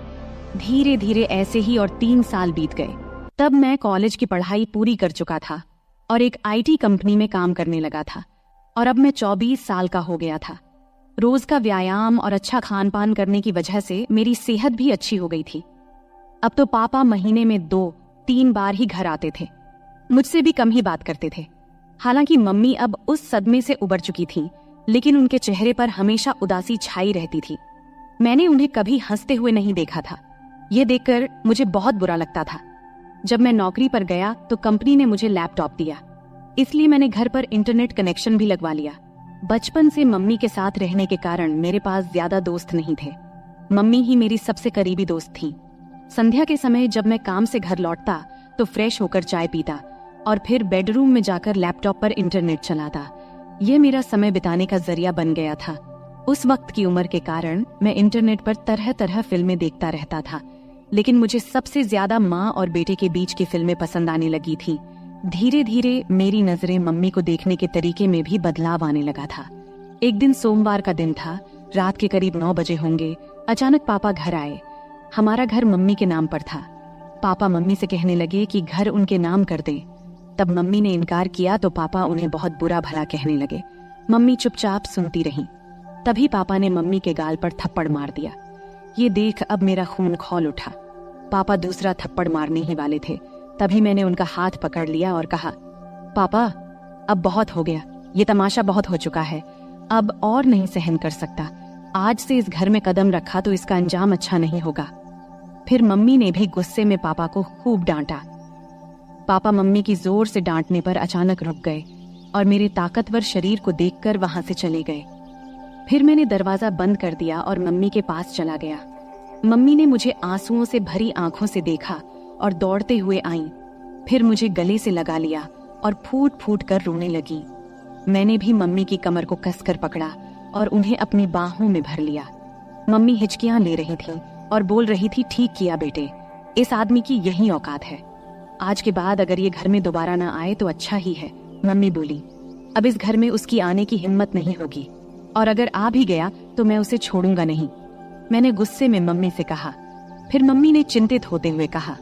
धीरे धीरे ऐसे ही और 3 साल बीत गए। तब मैं कॉलेज की पढ़ाई पूरी कर चुका था और एक IT कंपनी में काम करने लगा था और अब मैं 24 साल का हो गया था। रोज का व्यायाम और अच्छा खान पान करने की वजह से मेरी सेहत भी अच्छी हो गई थी। अब तो पापा महीने में 2-3 बार ही घर आते थे, मुझसे भी कम ही बात करते थे। हालांकि मम्मी अब उस सदमे से उबर चुकी थी, लेकिन उनके चेहरे पर हमेशा उदासी छाई रहती थी। मैंने उन्हें कभी हंसते हुए नहीं देखा था। यह देखकर मुझे बहुत बुरा लगता था। जब मैं नौकरी पर गया तो कंपनी ने मुझे लैपटॉप दिया, इसलिए मैंने घर पर इंटरनेट कनेक्शन भी लगवा लिया। बचपन से मम्मी के साथ रहने के कारण मेरे पास ज्यादा दोस्त नहीं थे। मम्मी ही मेरी सबसे करीबी दोस्त थी। संध्या के समय जब मैं काम से घर लौटता तो फ्रेश होकर चाय पीता और फिर बेडरूम में जाकर लैपटॉप पर इंटरनेट चलाता। यह मेरा समय बिताने का जरिया बन गया था। उस वक्त की उम्र के कारण मैं इंटरनेट पर तरह तरह फिल्में देखता रहता था, लेकिन मुझे सबसे ज्यादा माँ और बेटे के बीच की फिल्में पसंद आने लगी थी। धीरे धीरे मेरी नजरें मम्मी को देखने के तरीके में भी बदलाव आने लगा था। एक दिन सोमवार का दिन था, रात के करीब 9 बजे होंगे। अचानक पापा घर आए। हमारा घर मम्मी के नाम पर था। पापा मम्मी से कहने लगे कि घर उनके नाम कर दें। तब मम्मी ने इनकार किया तो पापा उन्हें बहुत बुरा भला कहने लगे। मम्मी चुपचाप सुनती रहीं। तभी पापा ने मम्मी के गाल पर थप्पड़ मार दिया। ये देख अब मेरा खून खौल उठा। पापा दूसरा थप्पड़ मारने ही वाले थे, तभी मैंने उनका हाथ पकड़ लिया और कहा, पापा अब बहुत हो गया, ये तमाशा बहुत हो चुका है, अब और नहीं सहन कर सकता। आज से इस घर में कदम रखा तो इसका अंजाम अच्छा नहीं होगा। फिर मम्मी ने भी गुस्से में पापा को खूब डांटा। पापा मम्मी की जोर से डांटने पर अचानक रुक गए और मेरे ताकतवर शरीर को देखकर वहां से चले गए। फिर मैंने दरवाजा बंद कर दिया और मम्मी के पास चला गया। मम्मी ने मुझे आंसुओं से भरी आंखों से देखा और दौड़ते हुए आईं। फिर मुझे गले से लगा लिया और फूट फूट कर रोने लगी। मैंने भी मम्मी की कमर को कसकर पकड़ा और उन्हें अपनी बाहों में भर लिया। मम्मी हिचकियां ले रही थीं और बोल रही थी, ठीक किया बेटे, इस आदमी की यही औकात है। आज के बाद अगर ये घर में दोबारा ना आए तो अच्छा ही है। मम्मी बोली, अब इस घर में उसकी आने की हिम्मत नहीं होगी और अगर आ भी गया तो मैं उसे छोड़ूंगा नहीं। मैंने गुस्से में मम्मी से कहा। फिर मम्मी ने चिंतित होते हुए कहा,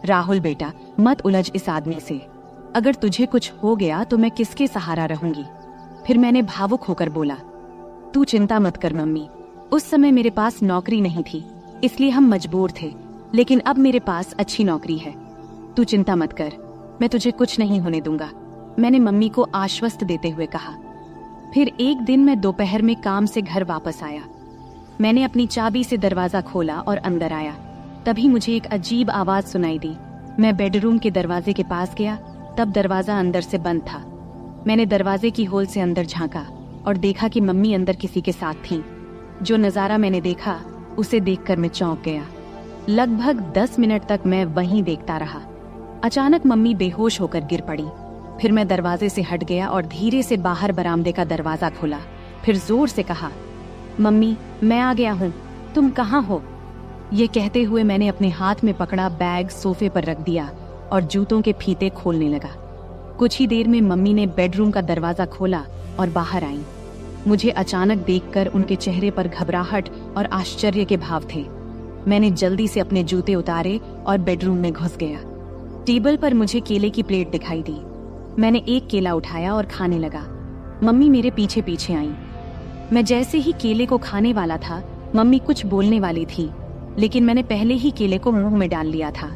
राहुल बेटा, मत उलझ इस आदमी से। अगर तुझे कुछ हो गया तो मैं किसके सहारा रहूंगी। फिर मैंने भावुक होकर बोला, तू चिंता मत कर मम्मी, उस समय मेरे पास नौकरी नहीं थी इसलिए हम मजबूर थे, लेकिन अब मेरे पास अच्छी नौकरी है। तू चिंता मत कर, मैं तुझे कुछ नहीं होने दूंगा, मैंने मम्मी को आश्वस्त देते हुए कहा। फिर एक दिन मैं दोपहर में काम से घर वापस आया। मैंने अपनी चाबी से दरवाजा खोला और अंदर आया। तभी मुझे एक अजीब आवाज सुनाई दी। मैं बेडरूम के दरवाजे के पास गया, तब दरवाजा अंदर से बंद था। मैंने दरवाजे की होल से अंदर झांका और देखा कि मम्मी अंदर किसी के साथ थीं। जो नजारा मैंने देखा उसे देखकर मैं चौंक गया। लगभग 10 मिनट तक मैं वहीं देखता रहा। अचानक मम्मी बेहोश होकर गिर पड़ी। फिर मैं दरवाजे से हट गया और धीरे से बाहर बरामदे का दरवाजा खोला। फिर जोर से कहा, मम्मी मैं आ गया हूँ, तुम कहाँ हो। ये कहते हुए मैंने अपने हाथ में पकड़ा बैग सोफे पर रख दिया और जूतों के फीते खोलने लगा। कुछ ही देर में मम्मी ने बेडरूम का दरवाजा खोला और बाहर आई। मुझे अचानक देखकर उनके चेहरे पर घबराहट और आश्चर्य के भाव थे। मैंने जल्दी से अपने जूते उतारे और बेडरूम में घुस गया। टेबल पर मुझे केले की प्लेट दिखाई दी। मैंने एक केला उठाया और खाने लगा। मम्मी मेरे पीछे पीछे आई। मैं जैसे ही केले को खाने वाला था, मम्मी कुछ बोलने वाली थी, लेकिन मैंने पहले ही केले को मुंह में डाल लिया था।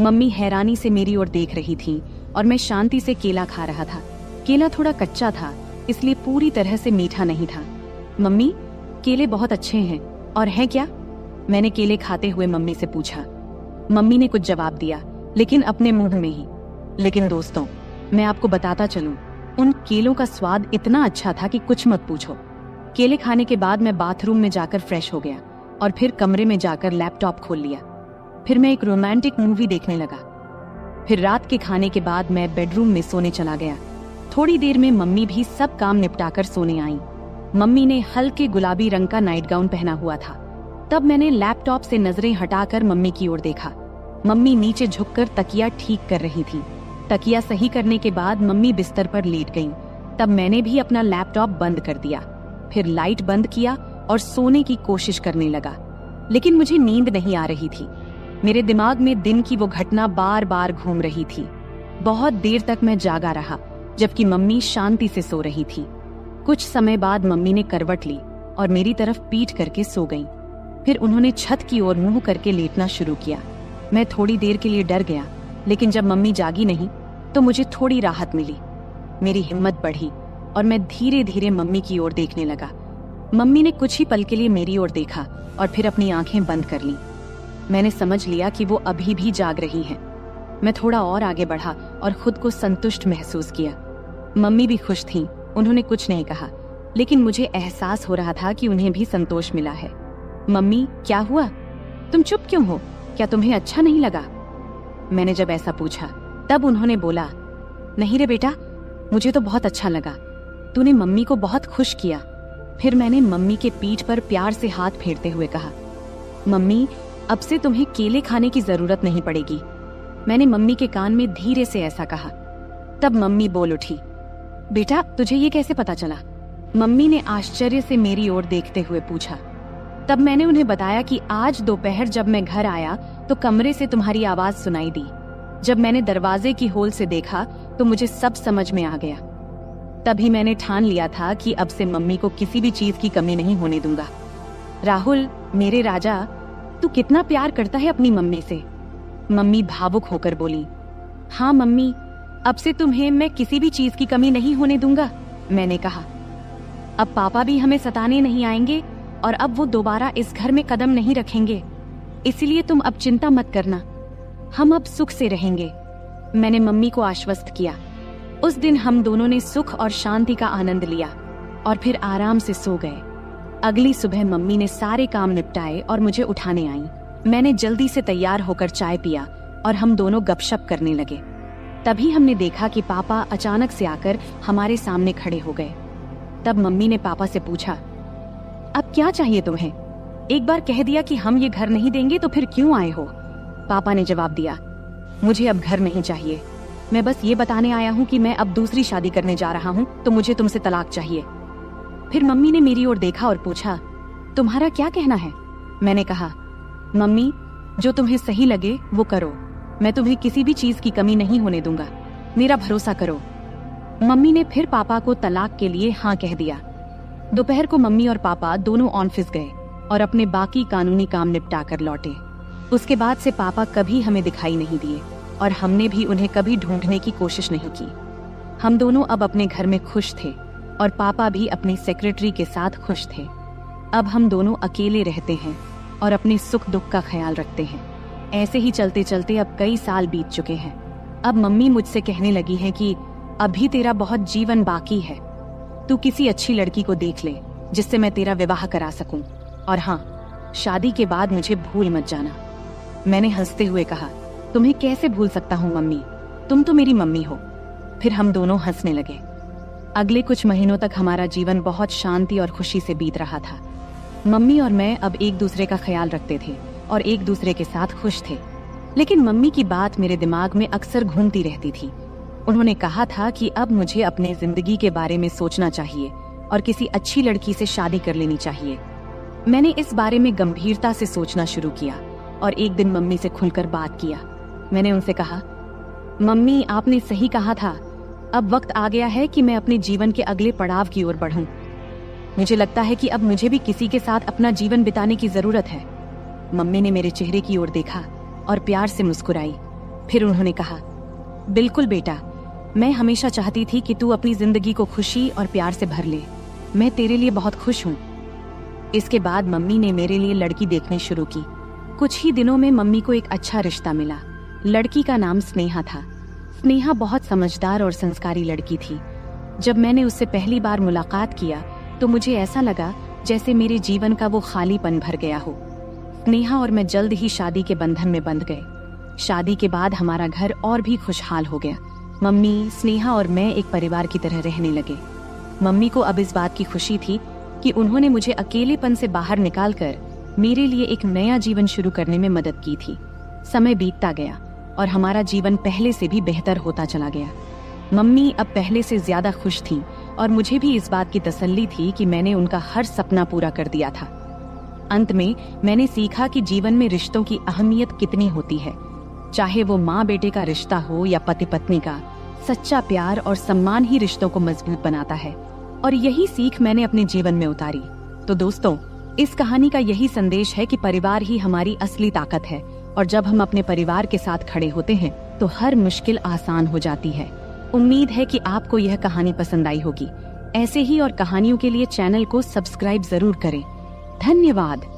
मम्मी हैरानी से मेरी ओर देख रही थी और मैं शांति से केला खा रहा था। केला थोड़ा कच्चा था, इसलिए पूरी तरह से मीठा नहीं था। मम्मी, केले बहुत अच्छे हैं और है क्या? मैंने केले खाते हुए मम्मी से पूछा। मम्मी ने कुछ जवाब दिया, लेकिन अपने मुंह में ही। लेकिन दोस्तों, मैं आपको बताता चलूं, उन केलों का स्वाद इतना अच्छा था कि कुछ मत पूछो। केले खाने के बाद मैं बाथरूम में जाकर फ्रेश हो गया और फिर कमरे में जाकर लैपटॉप खोल लिया। फिर मैं एक रोमांटिक मूवी देखने लगा। फिर रात के खाने के बाद मैं बेडरूम में सोने चला गया। थोड़ी देर में मम्मी भी सब काम निपटाकर सोने आईं। मम्मी ने हल्के गुलाबी रंग का नाइट गाउन पहना हुआ था। तब मैंने लैपटॉप से नजरें हटाकर मम्मी की ओर देखा। मम्मी नीचे झुककर तकिया ठीक कर रही थी। तकिया सही करने के बाद मम्मी बिस्तर पर लेट गईं। तब मैंने भी अपना लैपटॉप बंद कर दिया, फिर लाइट बंद किया और सोने की कोशिश करने लगा। लेकिन मुझे नींद नहीं आ रही थी। मेरे दिमाग में दिन की वो घटना बार बार घूम रही थी। बहुत देर तक मैं जागा रहा, जबकि मम्मी शांति से सो रही थी। कुछ समय बाद मम्मी ने करवट ली और मेरी तरफ पीठ करके सो गईं। फिर उन्होंने छत की ओर मुंह करके लेटना शुरू किया। मैं थोड़ी देर के लिए डर गया, लेकिन जब मम्मी जागी नहीं तो मुझे थोड़ी राहत मिली। मेरी हिम्मत बढ़ी और मैं धीरे धीरे मम्मी की ओर देखने लगा। मम्मी ने कुछ ही पल के लिए मेरी ओर देखा और फिर अपनी आंखें बंद कर लीं। मैंने समझ लिया कि वो अभी भी जाग रही हैं। मैं थोड़ा और आगे बढ़ा और खुद को संतुष्ट महसूस किया। मम्मी भी खुश थीं, उन्होंने कुछ नहीं कहा, लेकिन मुझे एहसास हो रहा था कि उन्हें भी संतोष मिला है। मम्मी, क्या हुआ? तुम चुप क्यों हो? क्या तुम्हें अच्छा नहीं लगा? मैंने जब ऐसा पूछा तब उन्होंने बोला, नहीं रे बेटा, मुझे तो बहुत अच्छा लगा। तूने मम्मी को बहुत खुश किया। फिर मैंने मम्मी के पीठ पर प्यार से हाथ फेरते हुए कहा, मम्मी, अब से तुम्हें केले खाने की जरूरत नहीं पड़ेगी। मैंने मम्मी के कान में धीरे से ऐसा कहा। तब मम्मी बोल उठी, बेटा, तुझे ये कैसे पता चला? मम्मी ने आश्चर्य से मेरी ओर देखते हुए पूछा। तब मैंने उन्हें बताया कि आज दोपहर जब मैं घर आया तो कमरे से तुम्हारी आवाज सुनाई दी। जब मैंने दरवाजे की होल से देखा तो मुझे सब समझ में आ गया। तभी मैंने ठान लिया था कि अब से मम्मी को किसी भी चीज की कमी नहीं होने दूंगा। राहुल, मेरे राजा, तू कितना प्यार करता है अपनी मम्मी से। मम्मी भावुक होकर बोली, हाँ मम्मी, अब से तुम्हें मैं किसी भी चीज की कमी नहीं होने दूंगा। मैंने कहा, अब पापा भी हमें सताने नहीं आएंगे और अब वो दोबारा इस घर में कदम नहीं रखेंगे, इसलिए तुम अब चिंता मत करना, हम अब सुख से रहेंगे। मैंने मम्मी को आश्वस्त किया। उस दिन हम दोनों ने सुख और शांति का आनंद लिया और फिर आराम से सो गए। अगली सुबह मम्मी ने सारे काम निपटाए और मुझे उठाने आईं। मैंने जल्दी से तैयार होकर चाय पिया और हम दोनों गपशप करने लगे। तभी हमने देखा कि पापा अचानक से आकर हमारे सामने खड़े हो गए। तब मम्मी ने पापा से पूछा, अब क्या चाहिए तुम्हें? एक बार कह दिया कि हम ये घर नहीं देंगे तो फिर क्यों आए हो? पापा ने जवाब दिया, मुझे अब घर नहीं चाहिए, मैं बस ये बताने आया हूँ कि मैं अब दूसरी शादी करने जा रहा हूँ, तो मुझे तुमसे तलाक चाहिए। फिर मम्मी ने मेरी ओर देखा और पूछा, तुम्हारा क्या कहना है? मैंने कहा, मम्मी, जो तुम्हें सही लगे वो करो, मैं तुम्हें किसी भी चीज की कमी नहीं होने दूंगा, मेरा भरोसा करो। मम्मी ने फिर पापा को तलाक के लिए हाँ कह दिया। दोपहर को मम्मी और पापा दोनों ऑफिस गए और अपने बाकी कानूनी काम निपटा कर लौटे। उसके बाद से पापा कभी हमें दिखाई नहीं दिए और हमने भी उन्हें कभी ढूंढने की कोशिश नहीं की। हम दोनों अब अपने घर में खुश थे और पापा भी अपनी सेक्रेटरी के साथ खुश थे। अब हम दोनों अकेले रहते हैं और अपने सुख दुख का ख्याल रखते हैं। ऐसे ही चलते चलते अब कई साल बीत चुके हैं। अब मम्मी मुझसे कहने लगी है कि अभी तेरा बहुत जीवन बाकी है, तू किसी अच्छी लड़की को देख ले जिससे मैं तेरा विवाह करा सकूं, और हाँ, शादी के बाद मुझे भूल मत जाना। मैंने हंसते हुए कहा, तुम्हें कैसे भूल सकता हूँ मम्मी, तुम तो मेरी मम्मी हो। फिर हम दोनों हंसने लगे। अगले कुछ महीनों तक हमारा जीवन बहुत शांति और खुशी से बीत रहा था। मम्मी और मैं अब एक दूसरे का ख्याल रखते थे और एक दूसरे के साथ खुश थे। लेकिन मम्मी की बात मेरे दिमाग में अक्सर घूमती रहती थी। उन्होंने कहा था कि अब मुझे अपने जिंदगी के बारे में सोचना चाहिए और किसी अच्छी लड़की से शादी कर लेनी चाहिए। मैंने इस बारे में गंभीरता से सोचना शुरू किया और एक दिन मम्मी से खुलकर बात किया। मैंने उनसे कहा, मम्मी, आपने सही कहा था, अब वक्त आ गया है कि मैं अपने जीवन के अगले पड़ाव की ओर बढ़ूं। मुझे लगता है कि अब मुझे भी किसी के साथ अपना जीवन बिताने की जरूरत है। मम्मी ने मेरे चेहरे की ओर देखा और प्यार से मुस्कुराई। फिर उन्होंने कहा, बिल्कुल बेटा, मैं हमेशा चाहती थी कि तू अपनी जिंदगी को खुशी और प्यार से भर ले। मैं तेरे लिए बहुत खुश हूँ। इसके बाद मम्मी ने मेरे लिए लड़की देखनी शुरू की। कुछ ही दिनों में मम्मी को एक अच्छा रिश्ता मिला। लड़की का नाम स्नेहा था। स्नेहा बहुत समझदार और संस्कारी लड़की थी। जब मैंने उससे पहली बार मुलाकात किया तो मुझे ऐसा लगा जैसे मेरे जीवन का वो खालीपन भर गया हो। स्नेहा और मैं जल्द ही शादी के बंधन में बंध गए। शादी के बाद हमारा घर और भी खुशहाल हो गया। मम्मी, स्नेहा और मैं एक परिवार की तरह रहने लगे। मम्मी को अब इस बात की खुशी थी कि उन्होंने मुझे अकेलेपन से बाहर निकालकर मेरे लिए एक नया जीवन शुरू करने में मदद की थी। समय बीतता गया और हमारा जीवन पहले से भी बेहतर होता चला गया। मम्मी अब पहले से ज्यादा खुश थीं और मुझे भी इस बात की तसल्ली थी कि मैंने उनका हर सपना पूरा कर दिया था। अंत में मैंने सीखा कि जीवन में रिश्तों की अहमियत कितनी होती है। चाहे वो माँ बेटे का रिश्ता हो या पति पत्नी का, सच्चा प्यार और सम्मान ही रिश्तों को मजबूत बनाता है। और यही सीख मैंने अपने जीवन में उतारी। तो दोस्तों, इस कहानी का यही संदेश है कि परिवार ही हमारी असली ताकत है और जब हम अपने परिवार के साथ खड़े होते हैं तो हर मुश्किल आसान हो जाती है। उम्मीद है कि आपको यह कहानी पसंद आई होगी। ऐसे ही और कहानियों के लिए चैनल को सब्सक्राइब जरूर करें। धन्यवाद।